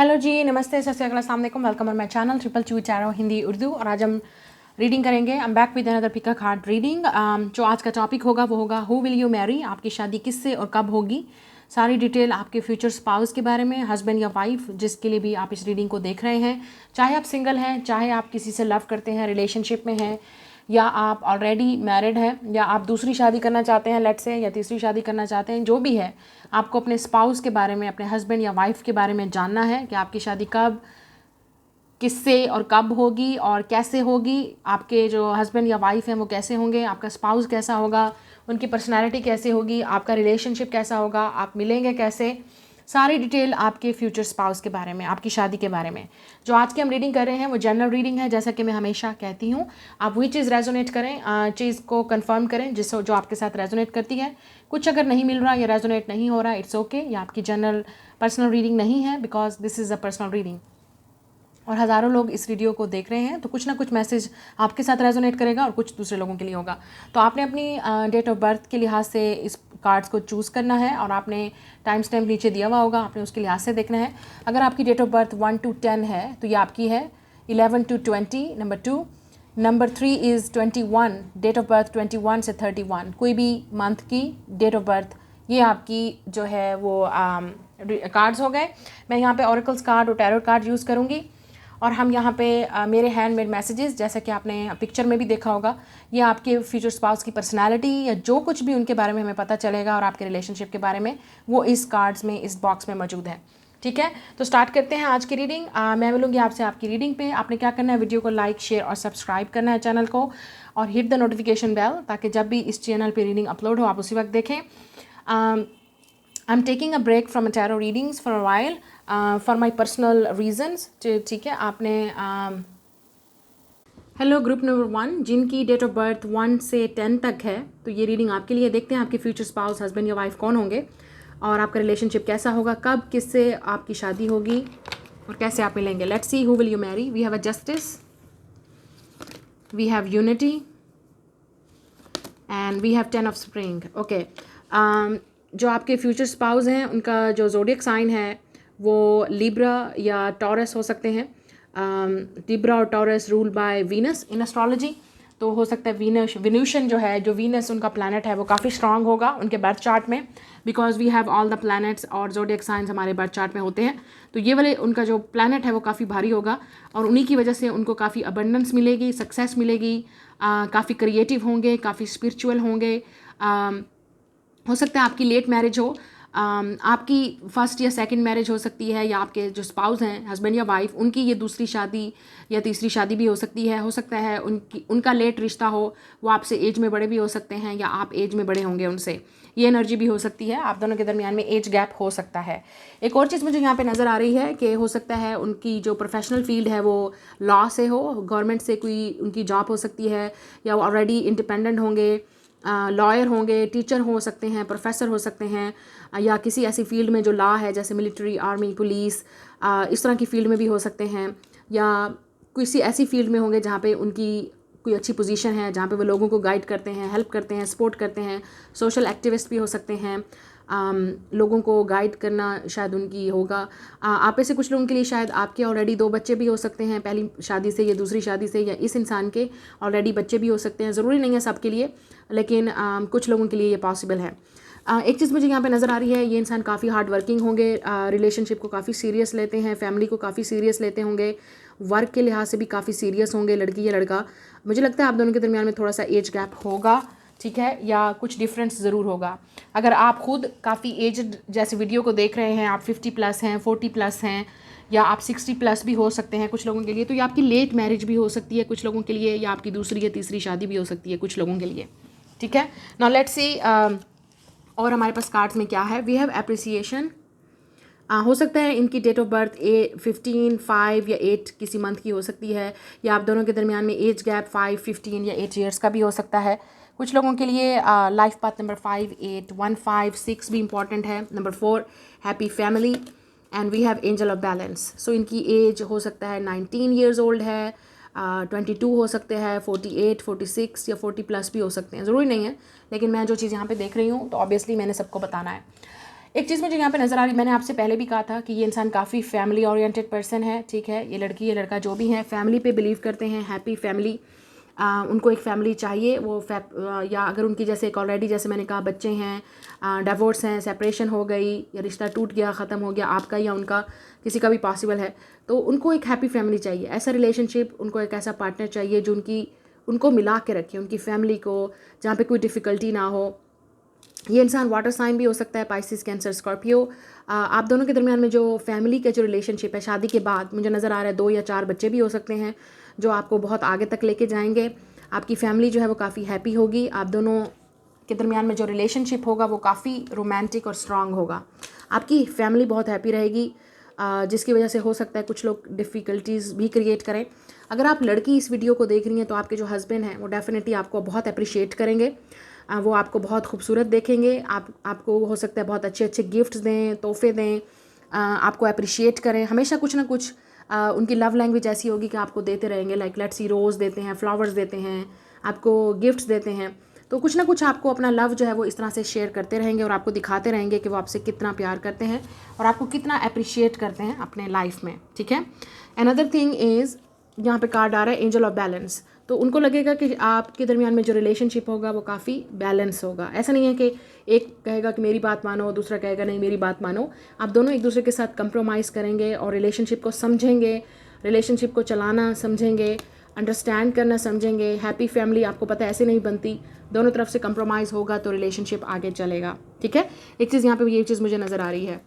Hello जी, नमस्ते, सत श्री अकाल, अस्सलाम वालेकुम, welcome on my channel HOGI चैरो हिंदी उर्दू। और आज हम रीडिंग करेंगे। I am back with another pick a card reading. जो आज का टॉपिक होगा वो होगा हु विल यू मैरी, आपकी शादी किससे और कब होगी। सारी डिटेल आपके फ्यूचर स्पाउस के बारे में, हस्बैंड या वाइफ जिसके लिए भी आप इस रीडिंग को देख रहे हैं, चाहे आप सिंगल हैं, चाहे आप किसी से लव करते हैं, रिलेशनशिप में हैं, या आप ऑलरेडी मैरिड हैं, या आप दूसरी शादी करना चाहते हैं लेट्स से, या तीसरी शादी करना चाहते हैं, जो भी है आपको अपने स्पाउस के बारे में, अपने हस्बैंड या वाइफ के बारे में जानना है कि आपकी शादी कब, किससे और कब होगी और कैसे होगी। आपके जो हस्बैंड या वाइफ हैं वो कैसे होंगे, आपका स्पाउस कैसा होगा, उनकी पर्सनैलिटी कैसे होगी, आपका रिलेशनशिप कैसा होगा, आप मिलेंगे कैसे, सारी डिटेल आपके फ्यूचर स्पाउस के बारे में, आपकी शादी के बारे में। जो आज की हम रीडिंग कर रहे हैं वो जनरल रीडिंग है, जैसा कि मैं हमेशा कहती हूँ। आप वही चीज़ रेजोनेट करें, चीज़ को कंफर्म करें जो आपके साथ रेजोनेट करती है। कुछ अगर नहीं मिल रहा या रेजोनेट नहीं हो रहा, इट्स ओके, ये आपकी जनरल पर्सनल रीडिंग नहीं है, because this is a personal reading. और हज़ारों लोग इस वीडियो को देख रहे हैं, तो कुछ ना कुछ मैसेज आपके साथ रेजोनेट करेगा और कुछ दूसरे लोगों के लिए होगा। तो आपने अपनी डेट ऑफ बर्थ के लिहाज से इस कार्ड्स को चूज़ करना है, और आपने टाइम स्टैम्प नीचे दिया हुआ होगा, आपने उसके लिहाज से देखना है। अगर आपकी डेट ऑफ बर्थ 1 to 10 है तो ये आपकी है। 11 to 20 number 2, number 3 is 21, date of birth 21 से 31, कोई भी मंथ की डेट ऑफ बर्थ, ये आपकी जो है वो कार्ड्स हो गए। मैं यहाँ पे ऑरेकल्स कार्ड और टैरो कार्ड यूज़ करूँगी, और हम यहाँ पे मेरे हैंडमेड मैसेजेस, जैसा कि आपने पिक्चर में भी देखा होगा, ये आपके फ्यूचर स्पाउस की पर्सनालिटी या जो कुछ भी उनके बारे में हमें पता चलेगा और आपके रिलेशनशिप के बारे में, वो इस कार्ड्स में, इस बॉक्स में मौजूद है। ठीक है, तो स्टार्ट करते हैं आज की रीडिंग। मैं मिलूँगी आपसे आपकी रीडिंग पे। आपने क्या करना है, वीडियो को लाइक, शेयर और सब्सक्राइब करना है चैनल को, और हिट द नोटिफिकेशन बेल, ताकि जब भी इस चैनल पर रीडिंग अपलोड हो आप उसी वक्त देखें। I'm taking a break from tarot readings for a while for my personal reasons। ठीक है, आपने हेलो ग्रुप नंबर 1 जिनकी डेट ऑफ बर्थ 1 से 10 तक है, तो ये रीडिंग आपके लिए। देखते हैं आपके फ्यूचर स्पाउस, हस्बैंड या वाइफ कौन होंगे, और आपका रिलेशनशिप कैसा होगा, कब किससे आपकी शादी होगी और कैसे आप मिलेंगे। Let's see who will you marry. We have a justice, we have unity and we have 10 of spring. Okay, जो आपके फ्यूचर स्पाउस हैं उनका जो ज़ोडिएक साइन है वो लिब्रा या टॉरस हो सकते हैं। लिब्रा और taurus rule by Venus in astrology, तो हो सकता है विन्यूशन जो है, जो वीनस उनका प्लैनेट है, वो काफ़ी स्ट्रांग होगा उनके बर्थ चार्ट में, because we have all the planets और ज़ोडिएक साइंस हमारे बर्थ चार्ट में होते हैं। तो ये वाले उनका जो प्लैनेट है वो काफ़ी भारी होगा, और उन्हीं की वजह से उनको काफ़ी अबंडेंस मिलेगी, सक्सेस मिलेगी, काफ़ी क्रिएटिव होंगे, काफ़ी स्पिरिचुअल होंगे। हो सकता है आपकी लेट मैरिज हो, आपकी फर्स्ट या सेकंड मैरिज हो सकती है, या आपके जो स्पाउस हैं, हस्बैंड या वाइफ, उनकी ये दूसरी शादी या तीसरी शादी भी हो सकती है। हो सकता है उनका लेट रिश्ता हो, वो आपसे एज में बड़े भी हो सकते हैं, या आप एज में बड़े होंगे उनसे, ये एनर्जी भी हो सकती है। आप दोनों के दरमियान में एज गैप हो सकता है। एक और चीज़ मुझे यहाँ पे नज़र आ रही है कि हो सकता है उनकी जो प्रोफेशनल फील्ड है वो लॉ से हो, गवर्नमेंट से कोई उनकी जॉब हो सकती है, या वो ऑलरेडी इंडिपेंडेंट होंगे, लॉयर होंगे, टीचर हो सकते हैं, प्रोफेसर हो सकते हैं, या किसी ऐसी फील्ड में जो लॉ है, जैसे मिलिट्री, आर्मी, पुलिस, इस तरह की फील्ड में भी हो सकते हैं, या किसी ऐसी फील्ड में होंगे जहाँ पे उनकी कोई अच्छी पोजीशन है, जहाँ पे वो लोगों को गाइड करते हैं, हेल्प करते हैं, सपोर्ट करते हैं। सोशल एक्टिविस्ट भी हो सकते हैं, लोगों को गाइड करना शायद उनकी होगा। आप में से कुछ लोगों के लिए शायद आपके ऑलरेडी 2 बच्चे भी हो सकते हैं, पहली शादी से या दूसरी शादी से, या इस इंसान के ऑलरेडी बच्चे भी हो सकते हैं। ज़रूरी नहीं है सबके लिए, लेकिन कुछ लोगों के लिए ये पॉसिबल है। एक चीज़ मुझे यहाँ पे नज़र आ रही है, ये इंसान काफ़ी हार्ड वर्किंग होंगे, रिलेशनशिप को काफ़ी सीरियस लेते हैं, फैमिली को काफ़ी सीरियस लेते होंगे, वर्क के लिहाज से भी काफ़ी सीरियस होंगे, लड़की या लड़का। मुझे लगता है आप दोनों के दरमियान में थोड़ा सा एज गैप होगा, ठीक है, या कुछ डिफरेंस ज़रूर होगा। अगर आप खुद काफ़ी एजड जैसे वीडियो को देख रहे हैं, आप 50 प्लस हैं, 40 प्लस हैं, या आप 60 प्लस भी हो सकते हैं कुछ लोगों के लिए, तो ये आपकी लेट मैरिज भी हो सकती है कुछ लोगों के लिए, या आपकी दूसरी या तीसरी शादी भी हो सकती है कुछ लोगों के लिए। ठीक है, नाउ लेट्स सी और हमारे पास कार्ड्स में क्या है। वी हैव एप्रिसिएशन, हो सकता है इनकी डेट ऑफ बर्थ 15, 5 या 8 किसी मंथ की हो सकती है, या आप दोनों के दरमियान में एज गैप 5, 15 या 8 ईयर्स का भी हो सकता है। कुछ लोगों के लिए लाइफ पाथ नंबर 5, 8, 1, 5, 6 भी इंपॉर्टेंट है। Number 4 happy family, and we have angel of balance. So इनकी एज हो सकता है 19 ईयर्स ओल्ड है, 22 हो सकते हैं, 48, 46 या 40 प्लस भी हो सकते हैं, ज़रूरी नहीं है, लेकिन मैं जो चीज़ यहाँ पे देख रही हूँ तो ऑब्वियसली मैंने सबको बताना है। एक चीज़ मुझे यहाँ पे नज़र आ रही, मैंने आपसे पहले भी कहा था कि ये इंसान काफ़ी फैमिली ओरिएंटेड पर्सन है, ठीक है। ये लड़की ये लड़का जो भी है फैमिली पे बिलीव करते हैं, हैप्पी फैमिली। उनको एक फैमिली चाहिए, या अगर उनकी जैसे एक ऑलरेडी जैसे मैंने कहा बच्चे हैं, डिवोर्स हैं, सेपरेशन हो गई या रिश्ता टूट गया, ख़त्म हो गया, आपका या उनका किसी का भी पॉसिबल है, तो उनको एक हैप्पी फैमिली चाहिए। ऐसा रिलेशनशिप, उनको एक ऐसा पार्टनर चाहिए जो उनको मिला के रखे, उनकी फैमिली को, जहाँ पे कोई डिफ़िकल्टी ना हो। ये इंसान वाटर साइन भी हो सकता है, पाइसिस, कैंसर, स्कॉर्पियो। आप दोनों के दरमियान में जो फैमिली का जो रिलेशनशिप है, शादी के बाद मुझे नज़र आ रहा है 2 या 4 बच्चे भी हो सकते हैं जो आपको बहुत आगे तक लेके जाएंगे। आपकी फैमिली जो है वो काफ़ी हैप्पी होगी। आप दोनों के दरमियान में जो रिलेशनशिप होगा वो काफ़ी रोमांटिक और स्ट्रांग होगा। आपकी फैमिली बहुत हैप्पी रहेगी, जिसकी वजह से हो सकता है कुछ लोग डिफ़िकल्टीज़ भी क्रिएट करें। अगर आप लड़की इस वीडियो को देख रही हैं तो आपके जो हस्बैंड हैं वो डेफिनेटली आपको बहुत अप्रिशिएट करेंगे, वो आपको बहुत खूबसूरत देखेंगे। आपको हो सकता है बहुत अच्छे अच्छे गिफ्ट्स दें, तोहफे दें, आपको अप्रिशिएट करें। हमेशा कुछ ना कुछ उनकी लव लैंग्वेज ऐसी होगी कि आपको देते रहेंगे, लाइक लेट्स सी रोज़ देते हैं, फ्लावर्स देते हैं, आपको गिफ्ट्स देते हैं। तो कुछ ना कुछ आपको अपना लव जो है वो इस तरह से शेयर करते रहेंगे और आपको दिखाते रहेंगे कि वो आपसे कितना प्यार करते हैं और आपको कितना अप्रिशिएट करते हैं अपने लाइफ में, ठीक है। अनदर थिंग इज़, यहाँ पे कार्ड आ रहा है एंजल ऑफ बैलेंस। तो उनको लगेगा कि आपके दरमियान में जो रिलेशनशिप होगा वो काफ़ी बैलेंस होगा। ऐसा नहीं है कि एक कहेगा कि मेरी बात मानो, दूसरा कहेगा नहीं मेरी बात मानो। आप दोनों एक दूसरे के साथ कंप्रोमाइज़ करेंगे और रिलेशनशिप को समझेंगे, रिलेशनशिप को चलाना समझेंगे, अंडरस्टैंड करना समझेंगे। हैप्पी फैमिली आपको पता है ऐसे नहीं बनती, दोनों तरफ से कंप्रोमाइज़ होगा तो रिलेशनशिप आगे चलेगा, ठीक है। एक चीज़ यहाँ पे ये चीज़ मुझे नज़र आ रही है।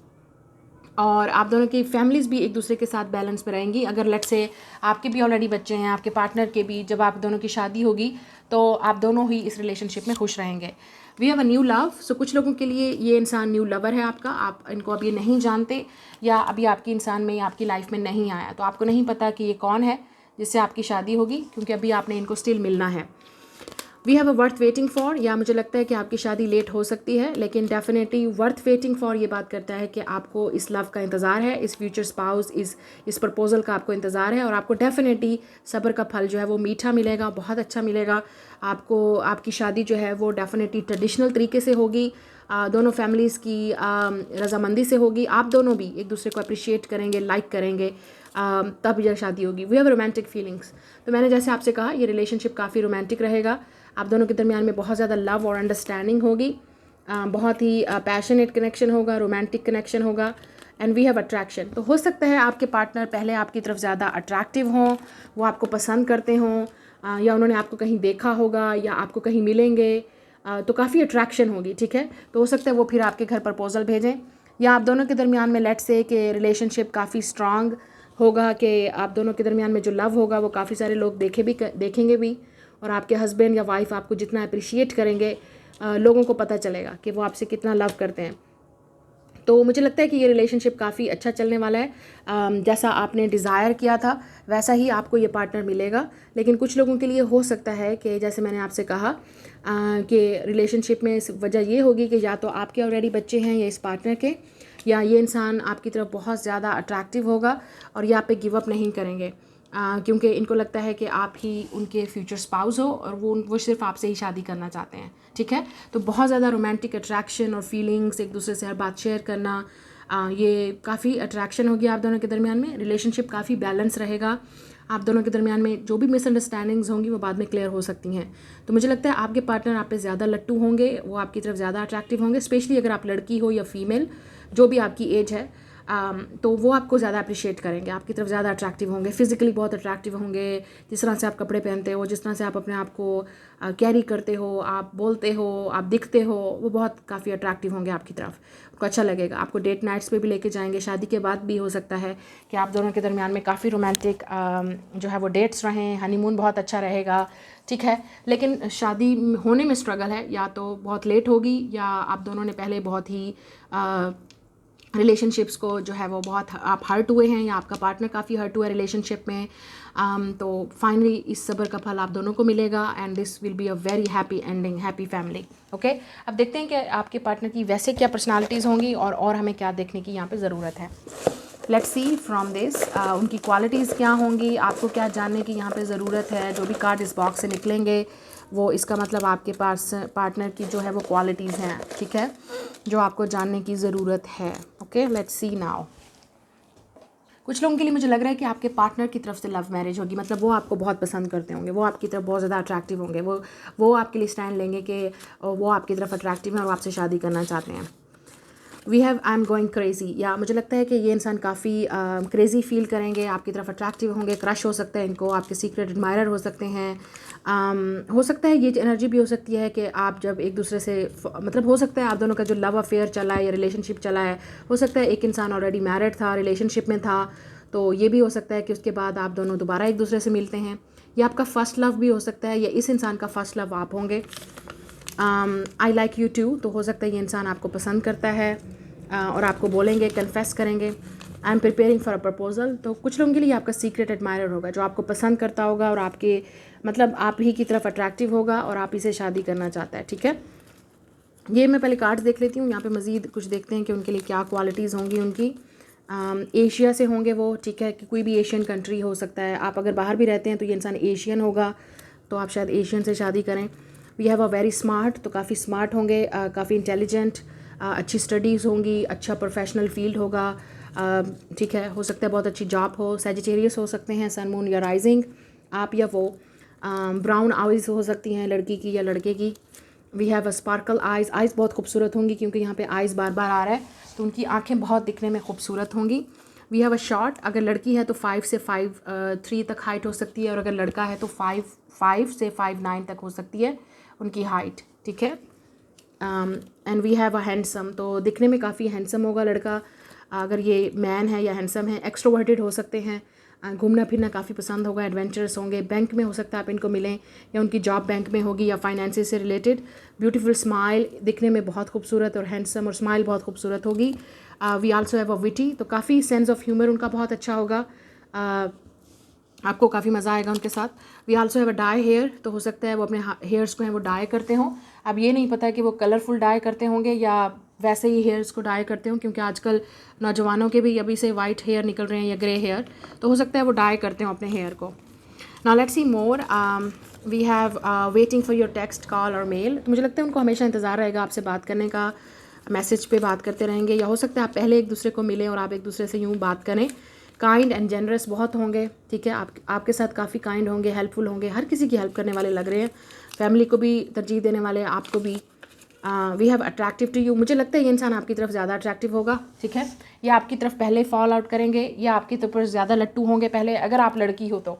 और आप दोनों की फैमिलीज़ भी एक दूसरे के साथ बैलेंस में रहेंगी। अगर लेट्स से आपके भी ऑलरेडी बच्चे हैं, आपके पार्टनर के भी, जब आप दोनों की शादी होगी तो आप दोनों ही इस रिलेशनशिप में खुश रहेंगे। We have a new love. So कुछ लोगों के लिए ये इंसान न्यू लवर है आपका, आप इनको अभी नहीं जानते या अभी आपकी इंसान में या आपकी लाइफ में नहीं आया, तो आपको नहीं पता कि ये कौन है जिससे आपकी शादी होगी, क्योंकि अभी आपने इनको स्टिल मिलना है। We have a worth waiting for, या मुझे लगता है कि आपकी शादी लेट हो सकती है, लेकिन डेफिनेटली वर्थ वेटिंग फॉर ये बात करता है कि आपको इस लव का इंतज़ार है, इस फ्यूचर स्पाउस, इस प्रपोजल का आपको इंतज़ार है और आपको डेफिनेटली सब्र का फल जो है वो मीठा मिलेगा, बहुत अच्छा मिलेगा आपको। आपकी शादी जो है वो डेफिनेटली ट्रेडिशनल तरीके से होगी, दोनों फैमिलीज़ की रजामंदी से होगी। आप दोनों भी एक दूसरे को अप्रिशिएट करेंगे, लाइक करेंगे, तब यह शादी होगी। We have romantic feelings. तो मैंने जैसे आपसे कहा ये रिलेशनशिप काफ़ी रोमांटिक रहेगा। आप दोनों के दरमियान में बहुत ज़्यादा लव और अंडरस्टैंडिंग होगी, बहुत ही पैशनेट कनेक्शन होगा, रोमांटिक कनेक्शन होगा। And we have attraction. तो हो सकता है आपके पार्टनर पहले आपकी तरफ ज़्यादा अट्रैक्टिव हों, वो आपको पसंद करते हों, या उन्होंने आपको कहीं देखा होगा या आपको कहीं मिलेंगे, तो काफ़ी अट्रैक्शन होगी, ठीक है। तो हो सकता है वो फिर आपके घर प्रपोजल भेजें, या आप दोनों के दरमियान में लेट्स से कि रिलेशनशिप काफ़ी स्ट्रांग होगा कि आप दोनों के दरमियान में जो लव होगा वो काफ़ी सारे लोग देखेंगे भी, और आपके हस्बैंड या वाइफ आपको जितना अप्रिशिएट करेंगे, लोगों को पता चलेगा कि वो आपसे कितना लव करते हैं। तो मुझे लगता है कि ये रिलेशनशिप काफ़ी अच्छा चलने वाला है। जैसा आपने डिज़ायर किया था वैसा ही आपको ये पार्टनर मिलेगा। लेकिन कुछ लोगों के लिए हो सकता है कि जैसे मैंने आपसे कहा कि रिलेशनशिप में वजह ये होगी कि या तो आपके ऑलरेडी बच्चे हैं या इस पार्टनर के, या ये इंसान आपकी तरफ बहुत ज़्यादा अट्रैक्टिव होगा और ये आप पे गिव अप नहीं करेंगे, क्योंकि इनको लगता है कि आप ही उनके फ्यूचर स्पाउस हो और वो सिर्फ आपसे ही शादी करना चाहते हैं, ठीक है। तो बहुत ज़्यादा रोमांटिक अट्रैक्शन और फीलिंग्स, एक दूसरे से हर बात शेयर करना, ये काफ़ी अट्रैक्शन होगी आप दोनों के दरमियान में। रिलेशनशिप काफ़ी बैलेंस रहेगा। आप दोनों के दरमियान में जो भी मिसअंडरस्टैंडिंग्स होंगी वो बाद में क्लियर हो सकती हैं। तो मुझे लगता है आपके पार्टनर आप पे ज़्यादा लट्टू होंगे, वो आपकी तरफ ज़्यादा अट्रैक्टिव होंगे, स्पेशली अगर आप लड़की हो या फीमेल, जो भी आपकी एज है, तो वो आपको ज़्यादा अप्रिशिएट करेंगे, आपकी तरफ ज़्यादा अट्रैक्टिव होंगे, फिज़िकली बहुत अट्रैक्टिव होंगे। जिस तरह से आप कपड़े पहनते हो, जिस तरह से आप अपने आप को कैरी करते हो, आप बोलते हो, आप दिखते हो, वो बहुत काफ़ी अट्रैक्टिव होंगे आपकी तरफ, उनको अच्छा लगेगा। आपको डेट नाइट्स पे भी लेके जाएंगे। शादी के बाद भी हो सकता है कि आप दोनों के दरमियान में काफ़ी रोमांटिक जो है वो डेट्स रहें, हनीमून बहुत अच्छा रहेगा, ठीक है। लेकिन शादी होने में स्ट्रगल है, या तो बहुत लेट होगी या आप दोनों ने पहले बहुत ही रिलेशनशिप्स को जो है वो बहुत आप हर्ट हुए हैं, या आपका पार्टनर काफ़ी हर्ट हुआ है रिलेशनशिप में। तो फाइनली इस सब्र का फल आप दोनों को मिलेगा and this will be a very happy ending, happy family. Okay, अब देखते हैं कि आपके पार्टनर की वैसे क्या पर्सनालिटीज़ होंगी और हमें क्या देखने की यहाँ पे ज़रूरत है। लेट्स सी फ्रॉम दिस उनकी क्वालिटीज़ क्या होंगी, आपको क्या जानने की यहाँ पे ज़रूरत है। जो भी कार्ड इस बॉक्स से निकलेंगे वो इसका मतलब आपके पास पार्टनर की जो है वो क्वालिटीज़ हैं, ठीक है, जो आपको जानने की ज़रूरत है। Okay, let's see now. कुछ लोगों के लिए मुझे लग रहा है कि आपके पार्टनर की तरफ से लव मैरिज होगी, मतलब वो आपको बहुत पसंद करते होंगे, वो आपकी तरफ बहुत ज़्यादा अट्रैक्टिव होंगे, वो आपके लिए स्टैंड लेंगे कि वो आपकी तरफ अट्रैक्टिव हैं और आपसे शादी करना चाहते हैं। We have I am going crazy, या मुझे लगता है कि ये इंसान काफ़ी क्रेज़ी फील करेंगे, आपकी तरफ अट्रैक्टिव होंगे, क्रश हो सकता है इनको, आपके सीक्रेट एडमायरर हो सकते हैं। हो सकता है ये एनर्जी भी हो सकती है कि आप जब एक दूसरे से मतलब हो सकता है आप दोनों का जो लव अफेयर चला है या रिलेशनशिप चला है, हो सकता है एक इंसान ऑलरेडी मैरिड था, रिलेशनशिप में था, तो ये भी हो सकता है कि उसके बाद आप दोनों दोबारा एक दूसरे से मिलते हैं। ये आपका फ़र्स्ट लव भी हो सकता है, या इस इंसान का फ़र्स्ट लव आप होंगे। आई लाइक यू टू, तो हो सकता है ये इंसान आपको पसंद करता है और आपको बोलेंगे, कन्फेस करेंगे। I am preparing for a proposal, तो कुछ लोगों के लिए आपका सीक्रेट एडमायरर होगा जो आपको पसंद करता होगा और आपके मतलब आप ही की तरफ अट्रैक्टिव होगा और आप ही से शादी करना चाहता है, ठीक है। ये मैं पहले कार्ड्स देख लेती हूँ, यहाँ पे मज़ीद कुछ देखते हैं कि उनके लिए क्या क्वालिटीज़ होंगी उनकी। एशिया से होंगे वो, ठीक है, कि कोई भी एशियन कंट्री हो सकता है। आप अगर बाहर भी रहते हैं तो ये इंसान एशियन होगा, तो आप शायद एशियन से शादी करें। We have a very smart, तो काफ़ी स्मार्ट होंगे, काफ़ी इंटेलिजेंट, अच्छी स्टडीज़ होंगी, अच्छा प्रोफेशनल फील्ड होगा, ठीक है, हो सकता है बहुत अच्छी जॉब हो। सेजिटेरियस हो सकते हैं, सन मून या राइजिंग आप या वो। ब्राउन आइज़ हो सकती हैं लड़की की या लड़के की। We have a sparkle eyes, eyes बहुत खूबसूरत होंगी क्योंकि यहाँ पे आइज़ बार बार आ रहा है, तो उनकी आंखें बहुत दिखने में खूबसूरत होंगी। वी हैव अ शॉर्ट, अगर लड़की है तो 5 से 5'3" तक हाइट हो सकती है, और अगर लड़का है तो 5 से 5'9" तक हो सकती है उनकी हाइट, ठीक है। And we have a handsome, तो दिखने में काफ़ी हैंडसम होगा लड़का, अगर ये मैन है या हैंडसम है। एक्सट्रोवर्टेड हो सकते हैं, घूमना फिरना काफ़ी पसंद होगा, एडवेंचरस होंगे। बैंक में हो सकता है आप इनको मिलें, या उनकी जॉब बैंक में होगी या फाइनेंसेस से रिलेटेड। ब्यूटीफुल स्माइल, दिखने में बहुत खूबसूरत और हैंडसम, और स्माइल बहुत खूबसूरत होगी। We also have a witty, तो काफ़ी सेंस ऑफ ह्यूमर उनका बहुत अच्छा होगा, आपको काफ़ी मज़ा आएगा उनके साथ। We also have a dye hair, तो हो सकता है वो अपने हेयर्स को हैं वो डाई करते हों। अब ये नहीं पता कि वो कलरफुल डाई करते होंगे या वैसे ही हेयर्स को डाई करते हों, क्योंकि आजकल नौजवानों के भी अभी से वाइट हेयर निकल रहे हैं या ग्रे हेयर, तो हो सकता है वो डाई करते हों अपने हेयर को। Now let's see more. We have waiting for your text, call और मेल, तो मुझे लगता है उनको हमेशा इंतज़ार रहेगा आपसे बात करने का, मैसेज पे बात करते रहेंगे, या हो सकता है आप पहले एक दूसरे को मिलें और आप एक दूसरे से यूँ बात करें। काइंड एंड जनरस बहुत होंगे, ठीक है, आपके साथ काफ़ी काइंड होंगे, हेल्पफुल होंगे, हर किसी की हेल्प करने वाले लग रहे हैं, फैमिली को भी तरजीह देने वाले, आपको भी। We have attractive to you, मुझे लगता है ये इंसान आपकी तरफ ज़्यादा अट्रैक्टिव होगा, ठीक है, या आपकी तरफ पहले फॉल आउट करेंगे, या आपकी तरफ ज़्यादा लट्टू होंगे पहले, अगर आप लड़की हो तो,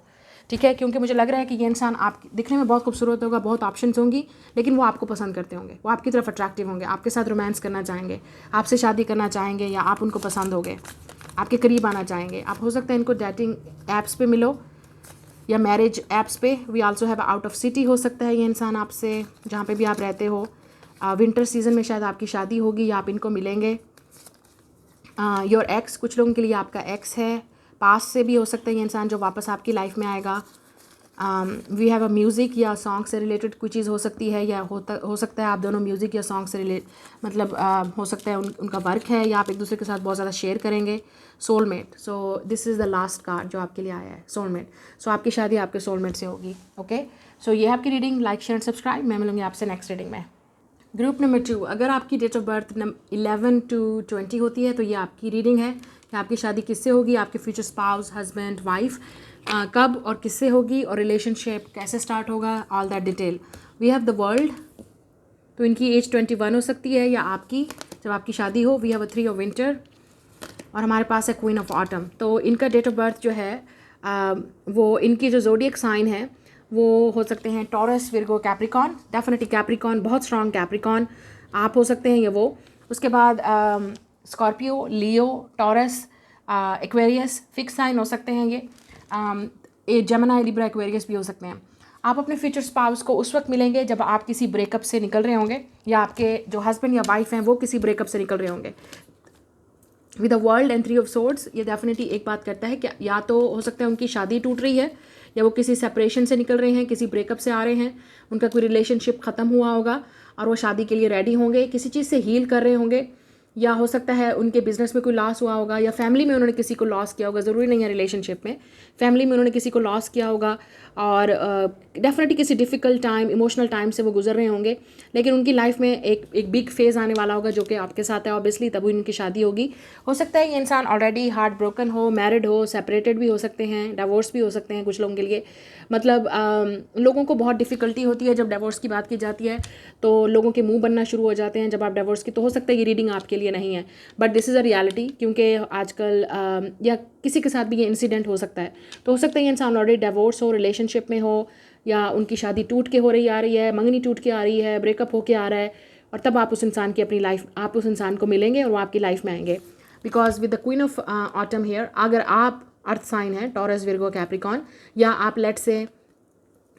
ठीक है, क्योंकि मुझे लग रहा है कि ये इंसान आप दिखने में बहुत खूबसूरत होगा, बहुत ऑप्शंस होंगी, लेकिन वो आपको पसंद करते होंगे, वो आपकी तरफ अट्रैक्टिव होंगे, आपके साथ रोमांस करना चाहेंगे, आपसे शादी करना चाहेंगे, या आप उनको पसंद होगे, आपके करीब आना चाहेंगे। आप हो सकता है इनको डेटिंग ऐप्स पे मिलो या मैरिज ऐप्स पे। We also have out of city, हो सकता है ये इंसान आपसे जहाँ पे भी आप रहते हो, विंटर सीजन में शायद आपकी शादी होगी या आप इनको मिलेंगे। योर एक्स, कुछ लोगों के लिए आपका एक्स है, पास से भी हो सकता है ये इंसान जो वापस आपकी लाइफ में आएगा। वी हैव अ म्यूज़िक, या सॉन्ग से रिलेटेड कोई चीज़ हो सकती है, या हो सकता है आप दोनों म्यूज़िक या सॉन्ग से मतलब हो सकता है उनका वर्क है, या आप एक दूसरे के साथ बहुत ज़्यादा शेयर करेंगे। Soulmate, so this is the last card जो आपके लिए आया है, सोलमेट। सो आपकी शादी आपके सोलमेट से होगी। ओके, सो ये है आपकी रीडिंग। लाइक शेयर सब्सक्राइब, मैं मिलूंगी आपसे नेक्स्ट रीडिंग में। ग्रुप नंबर 2, अगर आपकी डेट ऑफ बर्थ 11 to 20 होती है तो ये आपकी रीडिंग है कि आपकी शादी किससे होगी, आपके फ्यूचर स्पाउस, हस्बैंड, वाइफ, कब और किससे होगी, और रिलेशनशिप कैसे स्टार्ट होगा, all that detail. We have the world, तो इनकी एज 21 हो सकती है या आपकी जब आपकी शादी हो। We have a 3 of winter, और हमारे पास है क्वीन ऑफ ऑटम। तो इनका डेट ऑफ बर्थ जो है वो इनकी जो जोडियक साइन है वो हो सकते हैं taurus, Virgo, Capricorn, definitely Capricorn, बहुत स्ट्रॉन्ग कैप्रिकॉन आप हो सकते हैं, ये वो। उसके बाद स्कॉर्पियो, लियो, टॉरस, एक्वेरियस, फिक्स साइन हो सकते हैं ये जेमिनी, लिब्रा, एक्वेरियस भी हो सकते हैं। आप अपने फ्यूचर स्पाउस को उस वक्त मिलेंगे जब आप किसी ब्रेकअप से निकल रहे होंगे, या आपके जो हस्बैंड या वाइफ हैं वो किसी ब्रेकअप से निकल रहे होंगे। With the world and 3 of swords, ये डेफिनेटली एक बात करता है कि या तो हो सकता है उनकी शादी टूट रही है, या वो किसी सेपरेशन से निकल रहे हैं, किसी ब्रेकअप से आ रहे हैं, उनका कोई रिलेशनशिप ख़त्म हुआ होगा और वो शादी के लिए रेडी होंगे, किसी चीज़ से हील कर रहे होंगे, या हो सकता है उनके बिजनेस में कोई लॉस हुआ होगा, या फैमिली में उन्होंने किसी को लॉस किया होगा, ज़रूरी नहीं है रिलेशनशिप में, फैमिली में उन्होंने किसी को लॉस किया होगा और डेफिनेटली किसी डिफ़िकल्ट टाइम, इमोशनल टाइम से वो गुजर रहे होंगे, लेकिन उनकी लाइफ में एक बिग फेज़ आने वाला होगा जो कि आपके साथ है ऑब्वियसली, तभी उनकी शादी होगी। हो सकता है ये इंसान ऑलरेडी हार्ट ब्रोकन हो, मैरिड हो, सेपरेटेड भी हो सकते हैं, डिवोर्स भी हो सकते हैं कुछ लोगों के लिए। मतलब लोगों को बहुत डिफ़िकल्टी होती है जब डिवोर्स की बात की जाती है, तो लोगों के मुंह बनना शुरू हो जाते हैं जब आप डिवोर्स की। तो हो सकता है ये रीडिंग आपके लिए नहीं है, but this is a reality, क्योंकि आजकल या किसी के साथ भी ये इंसिडेंट हो सकता है। तो हो सकता है ये इंसान ऑलरेडी डिवोर्स हो, रिलेशनशिप में हो, या उनकी शादी टूट के हो रही आ रही है, मंगनी टूट के आ रही है, ब्रेकअप होके आ रहा है, और तब आप उस इंसान की अपनी लाइफ, आप उस इंसान को मिलेंगे और वो आपकी लाइफ में आएंगे। Because with the queen of autumn hair, अगर आप अर्थ साइन है, टॉरस, विर्गो, कैप्रिकॉन, या आप लेट से